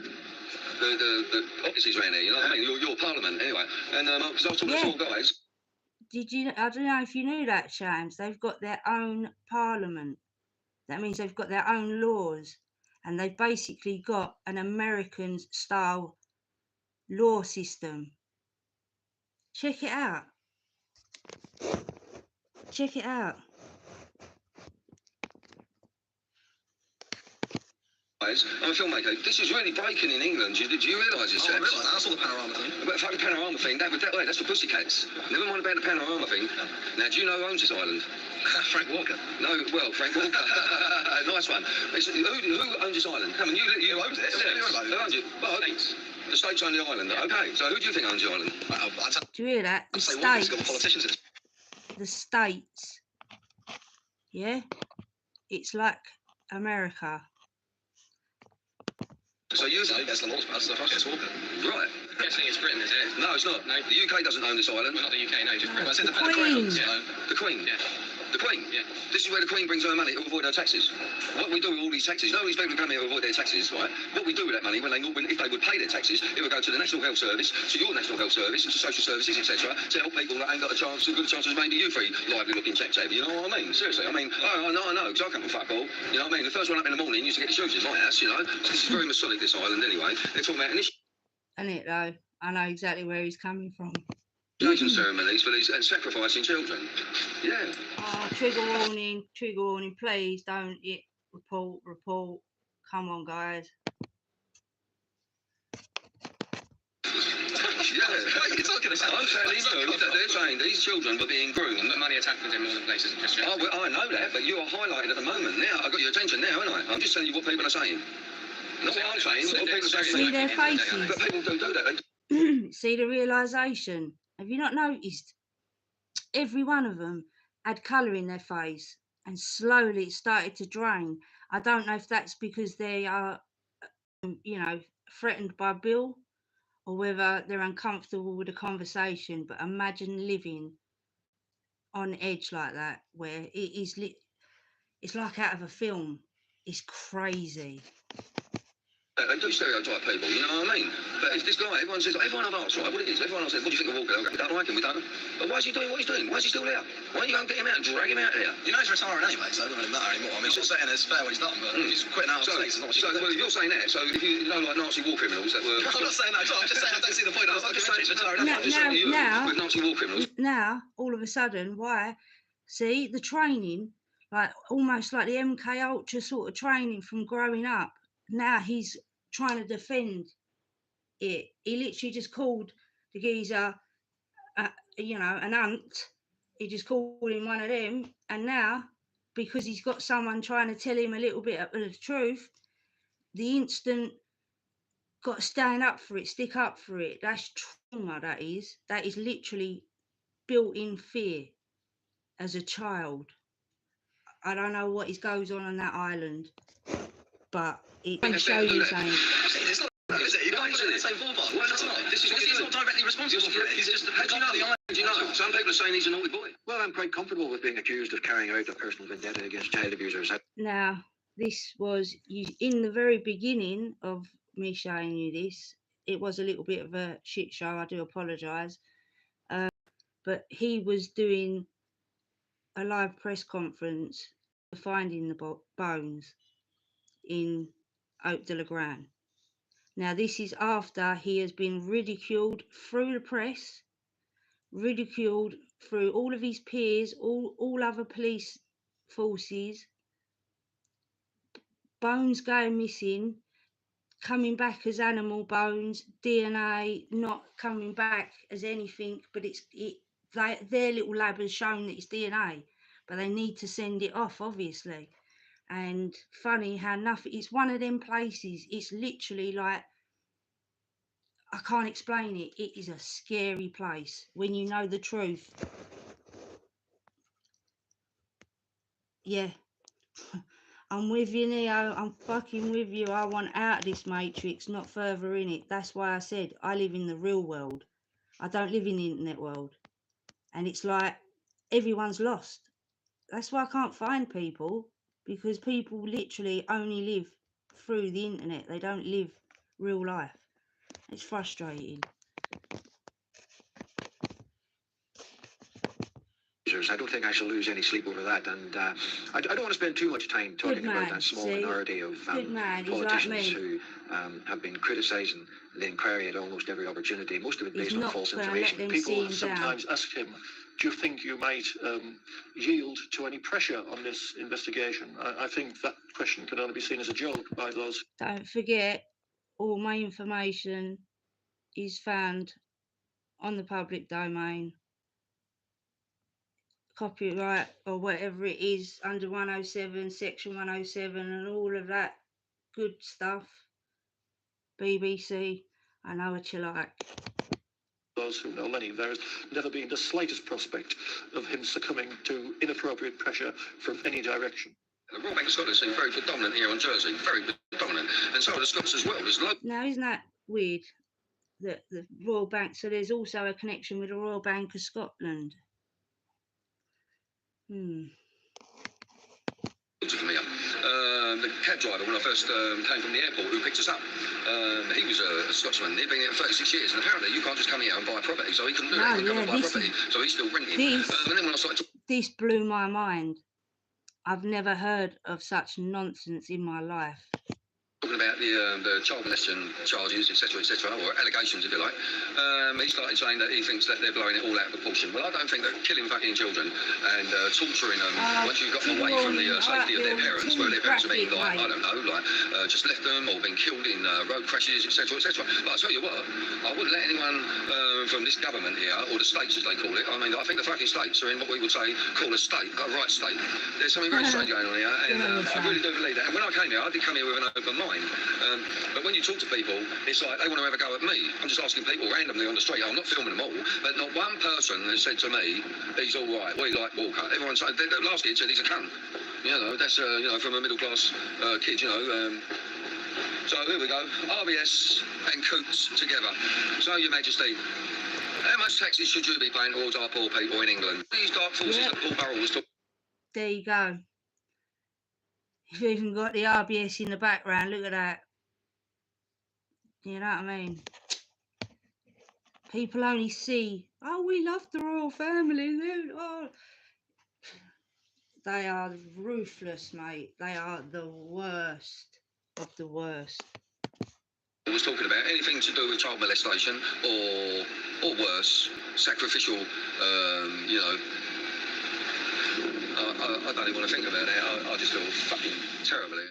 Speaker 4: offices around here, you know what I mean? Your parliament, anyway. And because I was talking
Speaker 1: Yeah.
Speaker 4: to 4 guys.
Speaker 1: Did you? I don't know if you knew that, Shams. They've got their own parliament. That means they've got their own laws, and they've basically got an American-style law system. Check it out. Check it out.
Speaker 4: I'm a filmmaker. This is really breaking in England. Do you realise this?
Speaker 9: I realise that. I saw the panorama thing.
Speaker 4: But fucking panorama thing, that's for pussycats. Never mind about the panorama thing. Now, do you know who owns this island?
Speaker 9: Frank Walker.
Speaker 4: No, well, Frank Walker. Nice one. Who owns this island? I mean, you owns it. Yeah. Who owns it? Well,
Speaker 9: States.
Speaker 4: the States own the island. Okay, so who do you think owns the island?
Speaker 1: Do you hear that? The
Speaker 9: Say what? It's got the
Speaker 1: states.
Speaker 9: politicians in it.
Speaker 1: The states. Yeah, it's like America.
Speaker 4: So you
Speaker 9: So that's the laws. That's the Frank Walker.
Speaker 4: right?
Speaker 9: Guessing it's Britain, is it?
Speaker 4: No, it's not.
Speaker 9: No.
Speaker 4: The UK doesn't own this island.
Speaker 9: Well, not the UK, no, just Britain.
Speaker 1: No,
Speaker 9: That's in the
Speaker 1: the Queen.
Speaker 9: Yeah.
Speaker 4: The Queen.
Speaker 9: Yeah.
Speaker 4: The Queen?
Speaker 9: Yeah.
Speaker 4: This is where the Queen brings her money to avoid her taxes. What we do with all these taxes, you know, these people come here to avoid their taxes, right? What we do with that money, if they would pay their taxes, it would go to the National Health Service, to your National Health Service, and to social services, etc., to help people that ain't got a chance, as good a chance as maybe you three lively-looking chaps have. You know what I mean? Seriously, I mean, I know, because I come from fuck all. You know what I mean? The first one up in the morning used to get the shoes in my house, you know. This is very Masonic, this island, anyway. They're talking about initiation
Speaker 1: Isn't it though? I know exactly where he's coming from.
Speaker 4: ceremonies for these, and sacrificing children. Yeah.
Speaker 1: Oh, trigger warning, please don't hit report. Come on, guys.
Speaker 4: Yeah, what are you talking about? I'm telling you that they're saying these children were being groomed.
Speaker 9: The money attack was in more than places, just yet.
Speaker 4: I know that, but you are highlighted at the moment. Now, I've got your attention now, haven't I? I'm just telling you what people are saying. Not what I'm saying, what people are
Speaker 1: See
Speaker 4: saying.
Speaker 1: their faces.
Speaker 4: But people do that.
Speaker 1: See the realisation. Have you not noticed? Every one of them had colour in their face, and slowly it started to drain. I don't know if that's because they are, threatened by Bill, or whether they're uncomfortable with the conversation. But imagine living on edge like that, where it is it's like out of a film. It's crazy.
Speaker 4: They do stereotype people, you know what I mean? But if this guy, everyone I've asked, right, what it is, everyone else says, what do you think of Walker? We don't like him, we don't. But why is he doing what he's doing? Why is he still there? Why don't you go and get him out and drag him out of here?
Speaker 9: You know he's retiring anyway, so it doesn't really matter anymore. I mean, it's not saying it's fair when he's done, but he's quitting out of sex. Well,
Speaker 4: if you're saying that, so if you know, like Nazi war criminals that were...
Speaker 9: I'm not saying that, I'm just saying I don't see the point. I'm just saying he's retiring.
Speaker 4: With Nazi war criminals.
Speaker 1: Now, all of a sudden, why? See, the training, like almost like the MK Ultra sort of training from growing up. Now he's trying to defend it. He literally just called the geezer, you know, an ant. He just called him one of them. And now, because he's got someone trying to tell him a little bit of the truth, the instant got to stand up for it, stick up for it. That's trauma, that is. That is literally built-in fear as a child. I don't know what goes on that island, but it can show you something.
Speaker 9: It's not, is it? You can't put it in the same ballpark. Why not? He's not directly responsible for it. He's just how do you know the island?
Speaker 4: You know, some people are saying he's a naughty boy.
Speaker 3: Well, I'm quite comfortable with being accused of carrying out a personal vendetta against child abusers.
Speaker 1: Now, this was in the very beginning of me showing you this. It was a little bit of a shit show. I do apologise. But he was doing a live press conference for finding the bones in Haute de la Grande. Now, this is after he has been ridiculed through the press, ridiculed through all of his peers, all other police forces, bones going missing, coming back as animal bones, DNA not coming back as anything, but their little lab has shown that it's DNA, but they need to send it off, obviously. And funny how nothing, it's one of them places, it's literally like, I can't explain it. It is a scary place when you know the truth. Yeah. I'm with you, Neo. I'm fucking with you. I want out of this matrix, not further in it. That's why I said I live in the real world. I don't live in the internet world. And it's like everyone's lost. That's why I can't find people, because people literally only live through the internet. They don't live real life. It's frustrating.
Speaker 3: I don't think I shall lose any sleep over that, and I don't want to spend too much time talking about that small minority of politicians like who have been criticising the inquiry at almost every opportunity, most of it based on false information.
Speaker 10: People have sometimes asked him, do you think you might yield to any pressure on this investigation? I think that question can only be seen as a joke by those.
Speaker 1: Don't forget, all my information is found on the public domain. Copyright or whatever it is under 107, section 107 and all of that good stuff. BBC, I know what you like.
Speaker 10: Those who know Lenny, there has never been the slightest prospect of him succumbing to inappropriate pressure from any direction.
Speaker 4: The Royal Bank of Scotland seems very predominant here on Jersey, very predominant, and so are the Scots as well.
Speaker 1: Now, isn't that weird that the Royal Bank, so there's also a connection with the Royal Bank of Scotland?
Speaker 4: The cab driver, when I first came from the airport, who picked us up, he was a Scotsman. He'd been here for 36 years, and apparently you can't just come here and buy property, so he couldn't do that. He couldn't buy property, so he's still renting. And then when I started
Speaker 1: this blew my mind. I've never heard of such nonsense in my life.
Speaker 4: Talking about the child molestation charges, etc., or allegations, if you like, he started saying that he thinks that they're blowing it all out of proportion. Well, I don't think that killing fucking children and torturing them once you've got them away from the safety of their parents, where their parents have been, like, I don't know, like just left them or been killed in road crashes, etc., etc. But I tell you what, I wouldn't let anyone from this government here, or the states as they call it, I mean, I think the fucking states are in what we would say, call a state, a right state. There's something very strange going on here, and I really do believe that. And when I came here, I did come here with an open mind. But when you talk to people, it's like they want to have a go at me. I'm just asking people randomly on the street. I'm not filming them all, but not one person has said to me, he's all right, we like Walker. Everyone said, the last kid said he's a cunt. You know, that's, you know, from a middle class kid, you know. So here we go, RBS and Coots together. So, Your Majesty, how much taxes should you be paying towards our poor people in England? These dark forces that Paul Burrell was talking.
Speaker 1: There you go. You've even got the RBS in the background. Look at that. You know what I mean? People only see, oh, we love the royal family. Oh. They are ruthless, mate. They are the worst of the worst.
Speaker 4: Was talking about anything to do with child molestation or worse, sacrificial, you know. I don't even want to think about it. I just feel fucking terribly.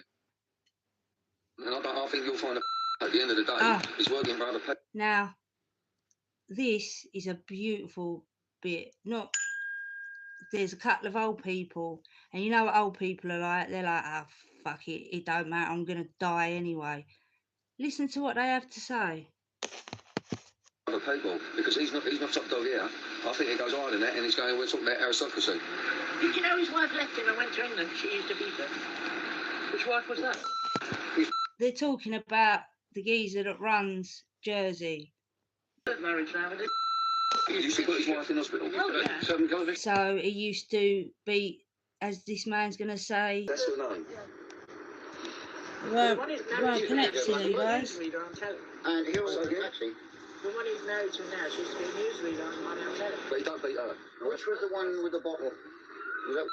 Speaker 4: And I think you'll find at the end of the day, he's working for other people.
Speaker 1: Now, this is a beautiful bit. There's a couple of old people, and you know what old people are like? They're like, oh, fuck it, it don't matter, I'm going to die anyway. Listen to what they have to say.
Speaker 4: Other people, because he's not top dog here. I think he goes higher than that, and he's going, we're talking about aristocracy.
Speaker 11: Did you know his wife left him and went to England? She used to be there. Which wife was that?
Speaker 1: They're talking about the geezer that runs Jersey.
Speaker 11: Marriage nowadays.
Speaker 4: He used to put his wife in hospital.
Speaker 11: Oh, yeah.
Speaker 1: So he used to be, as this man's going to say.
Speaker 4: That's your name.
Speaker 1: Well, connected, you guys.
Speaker 11: And he was actually. The one he's married to now, she used to be a newsreader on my hotel.
Speaker 4: But he don't beat her.
Speaker 11: Which was the one with the bottle? Was that...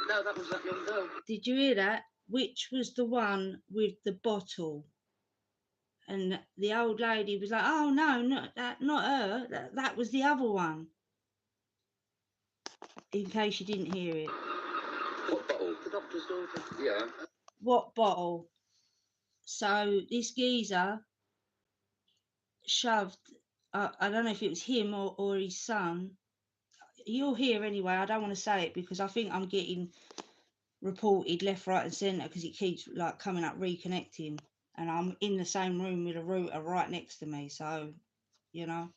Speaker 11: No, that was that young girl.
Speaker 1: Did you hear that? Which was the one with the bottle? And the old lady was like, "Oh no, not her. That was the other one." In case you didn't hear it.
Speaker 4: What bottle?
Speaker 11: The doctor's daughter.
Speaker 4: Yeah.
Speaker 1: What bottle? So this geezer shoved. I don't know if it was him or his son. You'll hear anyway. I don't want to say it because I think I'm getting reported left, right, and centre because it keeps like coming up reconnecting, and I'm in the same room with a router right next to me. So, you know.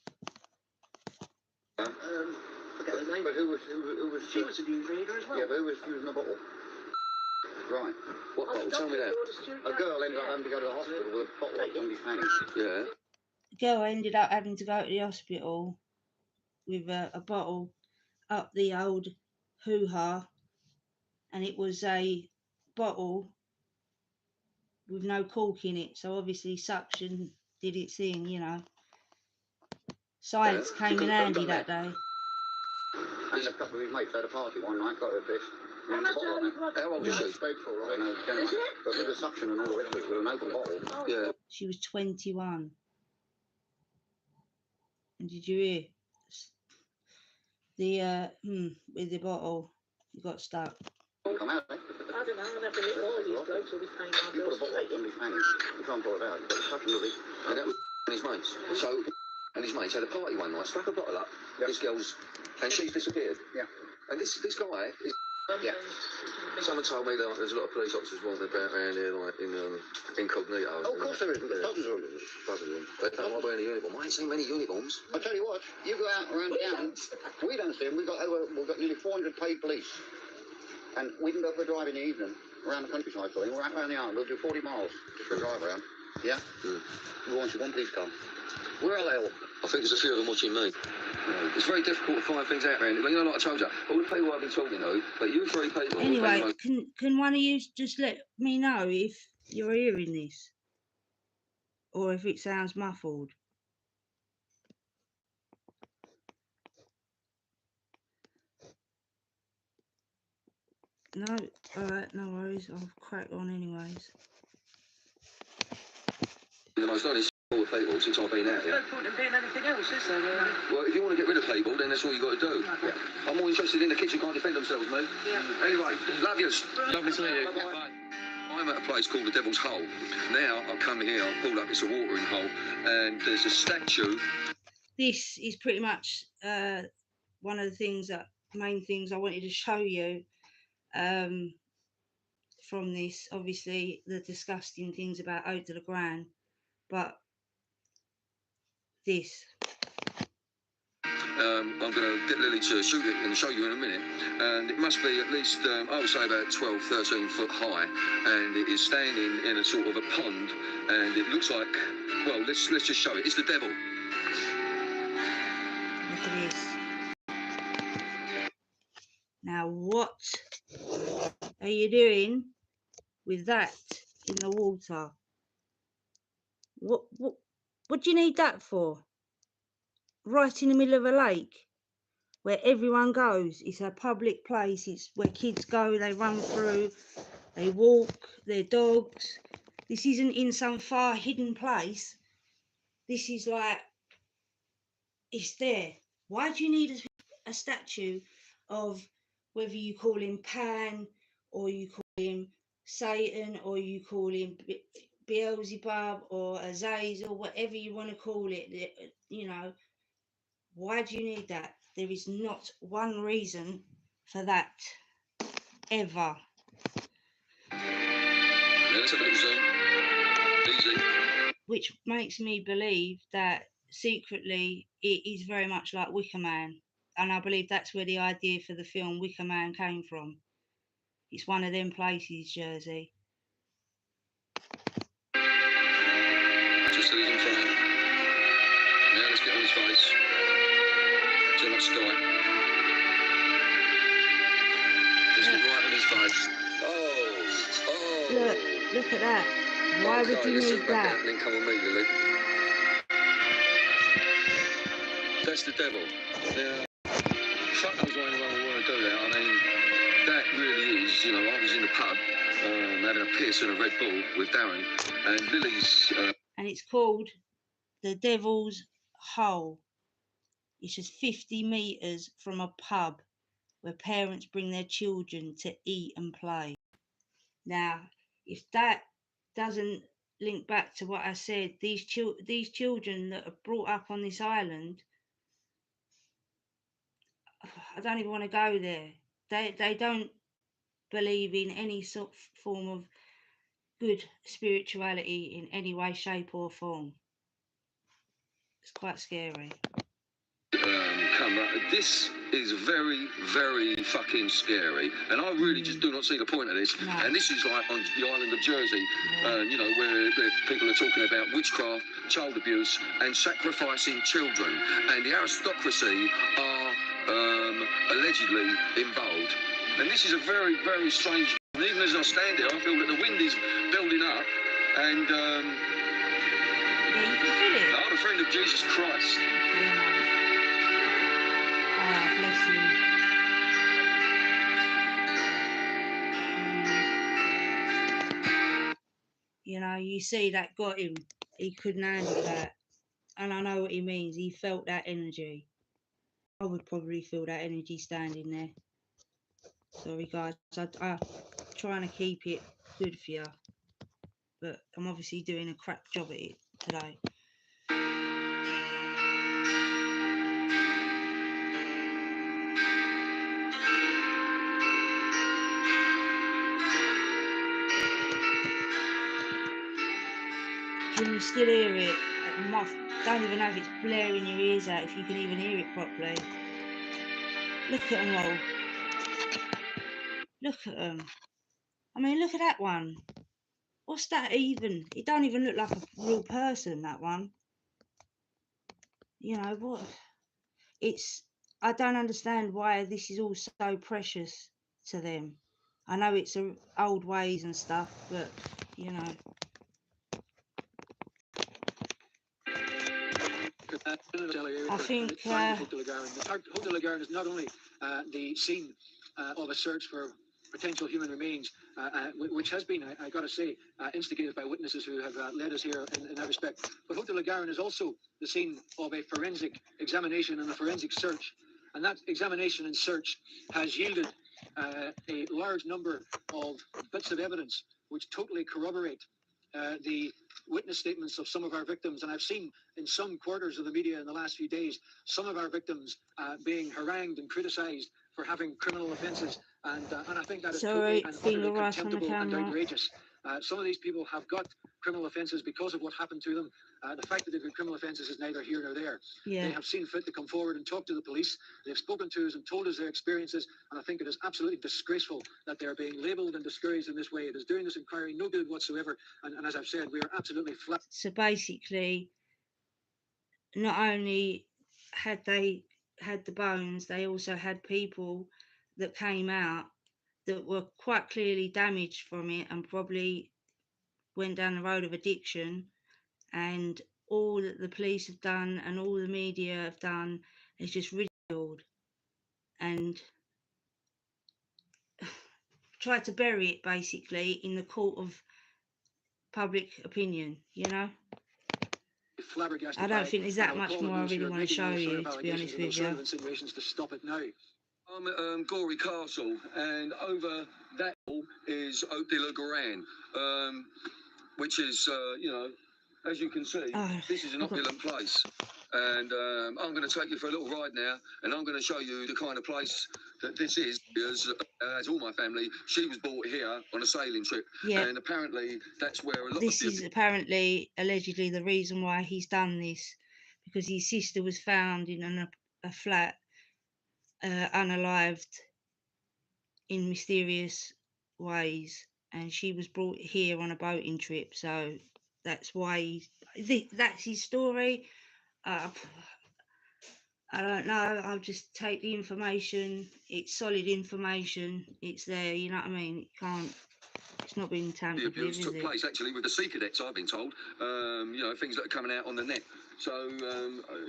Speaker 11: Forget the name.
Speaker 3: But who was
Speaker 11: She was a newsreader as well.
Speaker 3: Yeah, but who was using the bottle? Right.
Speaker 4: What bottle? Tell me that.
Speaker 3: A girl ended up having to go to the hospital with a bottle of somebody's fanny.
Speaker 4: Yeah.
Speaker 1: Girl ended up having to go to the hospital with a bottle up the old hoo-ha, and it was a bottle with no cork in it, so obviously suction did its thing, you know. Science came in handy that day.
Speaker 3: And a couple of his mates had a party one night, got her pissed.
Speaker 4: How old is she?
Speaker 3: Faithful, right? No, but with the suction and all the rest of it, with an open bottle.
Speaker 4: Yeah.
Speaker 1: She was 21. And did you hear? With the bottle, you got stuck.
Speaker 3: Come out, eh?
Speaker 11: I don't know, I never knew all these blokes will be paying my
Speaker 3: You put a
Speaker 11: bills.
Speaker 3: bottle of somebody's fanny. You can't pull it out. You've got the suction with it.
Speaker 4: And that was his mates. So, and his mates had a party one night, stuck a bottle up.
Speaker 3: Yep.
Speaker 4: This girl's, and she's disappeared.
Speaker 3: Yeah.
Speaker 4: And this guy is.
Speaker 3: Yeah.
Speaker 4: Someone told me that there's a lot of police officers wandering about around here, like in incognito.
Speaker 3: Oh, of course there is. Dozens of them.
Speaker 4: Dozens of them. They don't like wearing a uniform. I ain't seen many uniforms.
Speaker 3: I tell you what, you go out around town. We don't see them. We've got nearly 400 paid police, and we can go for a drive in the evening around the countryside. So we're out around the island. We'll do 40 miles just for a drive around. Yeah. We want you one police car. Where are they all?
Speaker 4: I think there's a few of them watching me. It's very difficult to find things out around it. But you know, like I told you, all the people I've been talking to, but you three people.
Speaker 1: Anyway, can one of you just let me know if you're hearing this, or if it sounds muffled? No, alright, no worries. I'll crack on anyways.
Speaker 4: The most honest people since I've been out here.
Speaker 11: There's no point in being anything else, is there?
Speaker 4: Well, if you want to get rid of people, then that's all you've got to do.
Speaker 11: Yeah.
Speaker 4: I'm more interested in the kids who can't defend themselves, mate.
Speaker 11: Yeah.
Speaker 4: Anyway, love yous.
Speaker 10: Lovely to meet you.
Speaker 11: Bye-bye.
Speaker 4: I'm at a place called the Devil's Hole. Now I've come here, I've pulled up, it's a watering hole, and there's a statue.
Speaker 1: This is pretty much one of the main things I wanted to show you from this. Obviously, the disgusting things about Ode to the Grand, but this.
Speaker 4: I'm going to get Lily to shoot it and show you in a minute. And it must be at least, I would say about 12, 13 foot high. And it is standing in a sort of a pond. And it looks like, well, let's just show it. It's the devil.
Speaker 1: Look at this. Now, what are you doing with that in the water? What do you need that for? Right in the middle of a lake where everyone goes. It's a public place. It's where kids go. They run through. They walk. Their dogs. This isn't in some far hidden place. This is like, it's there. Why do you need a statue of, whether you call him Pan or you call him Satan or you call him Beelzebub or Azazel, whatever you want to call it, you know, why do you need that? There is not one reason for that, ever.
Speaker 4: Let's have a little zoom. Easy.
Speaker 1: Which makes me believe that secretly it is very much like Wicker Man. And I believe that's where the idea for the film Wicker Man came from. It's one of them places, Jersey.
Speaker 4: Just so he's in frame. Now let's get on his face. Too much sky. Just get right on his face. Oh.
Speaker 1: Look at that. Why would you need that?
Speaker 4: And then come on me, Lily. That's the devil. Now, fuck knows why anyone would want to do that. I mean, that really is, you know, I was in the pub having a piss and a Red Bull with Darren, and Lily's...
Speaker 1: And it's called the Devil's Hole. It's just 50 metres from a pub where parents bring their children to eat and play. Now, if that doesn't link back to what I said, these children that are brought up on this island, I don't even want to go there. They don't believe in any sort of form of good spirituality in any way, shape or form. It's quite scary.
Speaker 4: This is very, very fucking scary, and I really just do not see the point of this.
Speaker 1: No.
Speaker 4: And this is like on the island of Jersey, you know, where people are talking about witchcraft, child abuse, and sacrificing children, and the aristocracy are allegedly involved. And this is a very, very strange. And even as I stand here, I feel that the wind is building up, and
Speaker 1: Yeah, you can feel it.
Speaker 4: I'm a friend of Jesus Christ.
Speaker 1: Yeah. Oh, bless you. You know, you see that got him. He couldn't handle that. And I know what he means. He felt that energy. I would probably feel that energy standing there. Sorry, guys. I'm trying to keep it good for you. But I'm obviously doing a crap job at it today. Can you still hear it? Don't even know if it's blaring your ears out, if you can even hear it properly. Look at them all. Look at them. I mean, look at that one. What's that even? It don't even look like a real person, that one. You know, what? I don't understand why this is all so precious to them. I know it's old ways and stuff, but, you know. I think
Speaker 11: Hotel Lagarin is not only the scene of a search for potential human remains, which has been, I got to say, instigated by witnesses who have led us here in that respect. But Hotel Lagarin is also the scene of a forensic examination and a forensic search. And that examination and search has yielded a large number of bits of evidence which totally corroborate the witness statements of some of our victims. And I've seen in some quarters of the media in the last few days some of our victims being harangued and criticised for having criminal offences, and I think that is totally and utterly contemptible and outrageous. Some of these people have got criminal offences because of what happened to them. The fact that they've got criminal offences is neither here nor there.
Speaker 1: Yeah.
Speaker 11: They have seen fit to come forward and talk to the police. They've spoken to us and told us their experiences, and I think it is absolutely disgraceful that they're being labelled and discouraged in this way. It is doing this inquiry no good whatsoever, and as I've said, we are absolutely flat.
Speaker 1: So basically, not only had they had the bones, they also had people that came out that were quite clearly damaged from it and probably went down the road of addiction. And all that the police have done and all the media have done is just ridiculed and tried to bury it basically in the court of public opinion, you know. I don't think there's that much more I really want to show you, to be honest with you.
Speaker 11: Insinuations to stop it now.
Speaker 4: I'm at Gorey Castle, and over that wall is Haute de la Garenne, which is, you know, as you can see, this is an opulent place. And I'm going to take you for a little ride now, and I'm going to show you the kind of place that this is. As all my family, she was brought here on a sailing trip, and apparently that's where a lot
Speaker 1: this is apparently, allegedly, the reason why he's done this, because his sister was found in a flat, unalived, in mysterious ways, and she was brought here on a boating trip. So that's why that's his story. I don't know. I'll just take the information. It's solid information. It's there. You know what I mean? It can't. It's not being tampered with. The abuse took place actually with the sea cadets, I've been told. You know, things that are coming out on the net. So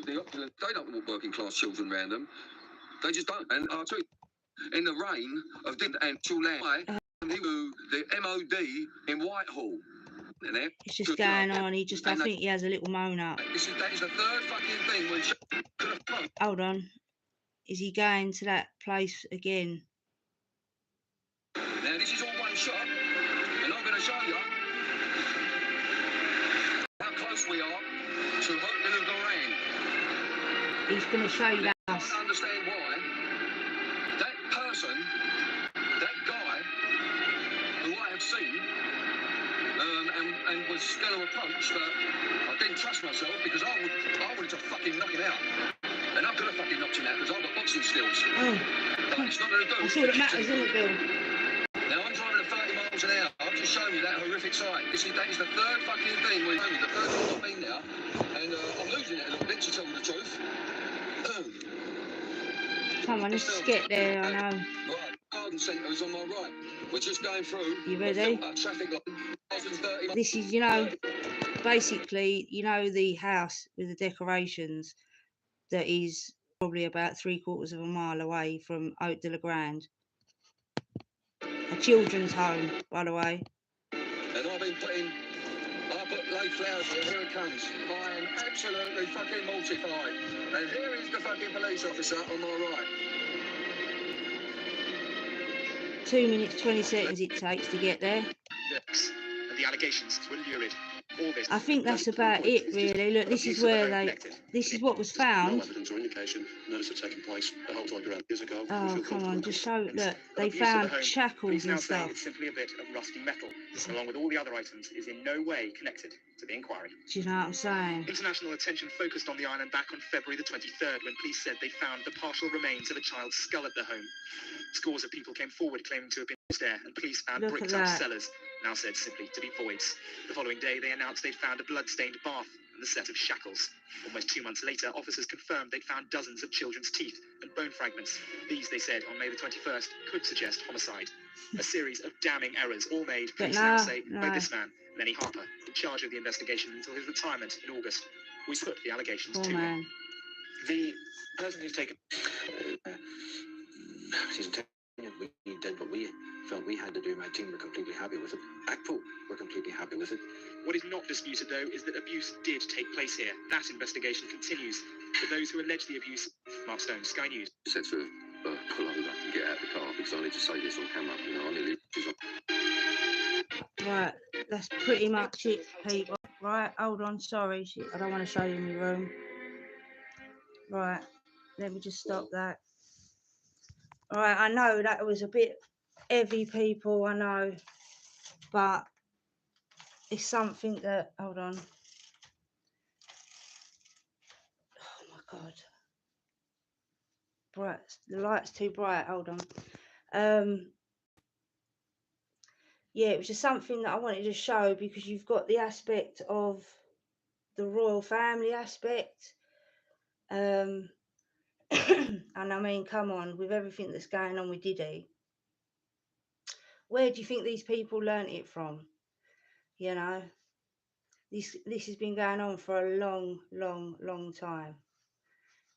Speaker 1: they don't want working class children around them. They just don't. And I'll tell you, in the reign of and land, the MOD in Whitehall. It's just going on. He just, I think he has a little moan up.
Speaker 4: That is the third fucking thing when
Speaker 1: hold on. Is he going to that place again?
Speaker 4: Now this is all one shot, and I'm going to show you how close we are to Haute de la Garenne.
Speaker 1: He's going to show you that.
Speaker 4: I don't understand why that person, that guy, who I have seen, and was going to approach, but I didn't trust myself because I wanted to fucking knock him out. And I could have fucking knocked him out because I've got boxing skills. But it's not going to do.
Speaker 1: That's all that matters, isn't it, Bill?
Speaker 4: Now I'm driving at 30 miles an hour. I've just shown you that horrific sight. That is the third fucking thing we've done. The third time I've been now. And I'm losing it a little bit, to tell you the truth.
Speaker 1: Come on, let's just get there, I know.
Speaker 4: Right, garden centre is on my right. We're just going through.
Speaker 1: You ready?
Speaker 4: Traffic light.
Speaker 1: This is, you know, basically, you know, the house with the decorations that is probably about 3/4 of a mile away from Haute de la Garenne. A children's home, by the way.
Speaker 4: And I've been I put laid flowers here it comes. I am absolutely fucking mortified. And here is the fucking police officer on my right.
Speaker 1: 2 minutes, 20 seconds it takes to get there.
Speaker 12: Yes. And the allegations were lurid. All this.
Speaker 1: I think that's about it, really. Look, this is where this is what was found.
Speaker 7: No evidence or indication notice had taken place a whole time around years ago.
Speaker 1: Oh, come on, just show. Look, they found shackles and stuff.
Speaker 12: It's simply a bit of rusty metal, along with all the other items, is in no way connected to the inquiry.
Speaker 1: Do you know what I'm saying?
Speaker 12: International attention focused on the island back on February the 23rd, when police said they found the partial remains of a child's skull at their home. Scores of people came forward claiming to have been there, and police found bricked up cellars, now said simply to be voids. The following day, they announced they'd found a blood-stained bath and a set of shackles. Almost 2 months later, officers confirmed they'd found dozens of children's teeth and bone fragments. These, they said, on May the 21st, could suggest homicide. A series of damning errors, all made, police now say, by this man, Lenny Harper, in charge of the investigation until his retirement in August. We put the allegations to him.
Speaker 13: The person who's taken... we did what we felt we had to do. My team were completely happy with it. ACPO were completely happy with it.
Speaker 12: What is not disputed, though, is that abuse did take place here. That investigation continues. For those who allege the abuse, Mark Stone, Sky News.
Speaker 14: Said to pull over and get out of the car because I need to say this on camera. You know, I nearly...
Speaker 1: Right, that's pretty much it, people. Right, hold on, sorry, I don't want to show you my room. Right, let me just stop that. All right, I know that was a bit heavy, people, I know, but it's something that, hold on. Oh my God. Bright, the light's too bright, hold on. Yeah, it was just something that I wanted to show, because you've got the aspect of the royal family aspect. And I mean, come on, with everything that's going on with Diddy, where do you think these people learnt it from? You know, this has been going on for a long time.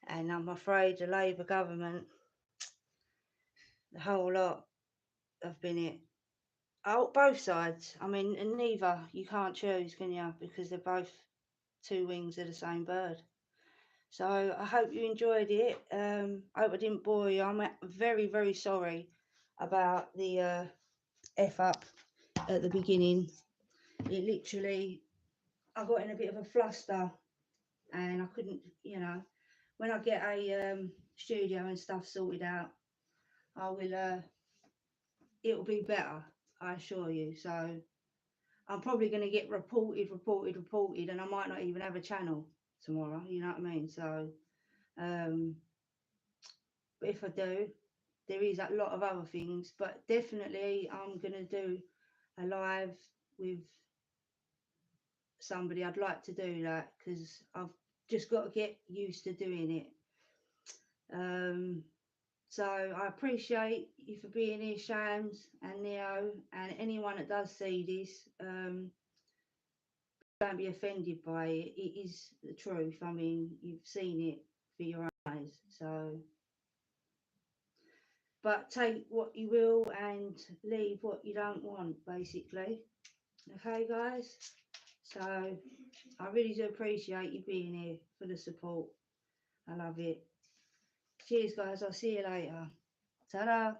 Speaker 1: And I'm afraid the Labour government, the whole lot, have been it. Oh, both sides. I mean, and neither, you can't choose, can you? Because they're both two wings of the same bird. So I hope you enjoyed it. I hope I didn't bore you. I'm very sorry about the F up at the beginning. It literally, I got in a bit of a fluster and I couldn't, you know, when I get a studio and stuff sorted out, I will, it'll be better, I assure you. So I'm probably going to get reported, and I might not even have a channel tomorrow, you know what I mean? So, but if I do, there is a lot of other things, but definitely I'm going to do a live with somebody. I'd like to do that because I've just got to get used to doing it. So I appreciate you for being here, Shams and Neo, and anyone that does see this. Don't be offended by it. It is the truth. I mean, you've seen it for your eyes. So, but take what you will and leave what you don't want, basically. Okay, guys? So I really do appreciate you being here for the support. I love it. Cheers, guys. I'll see you later. Ta-da.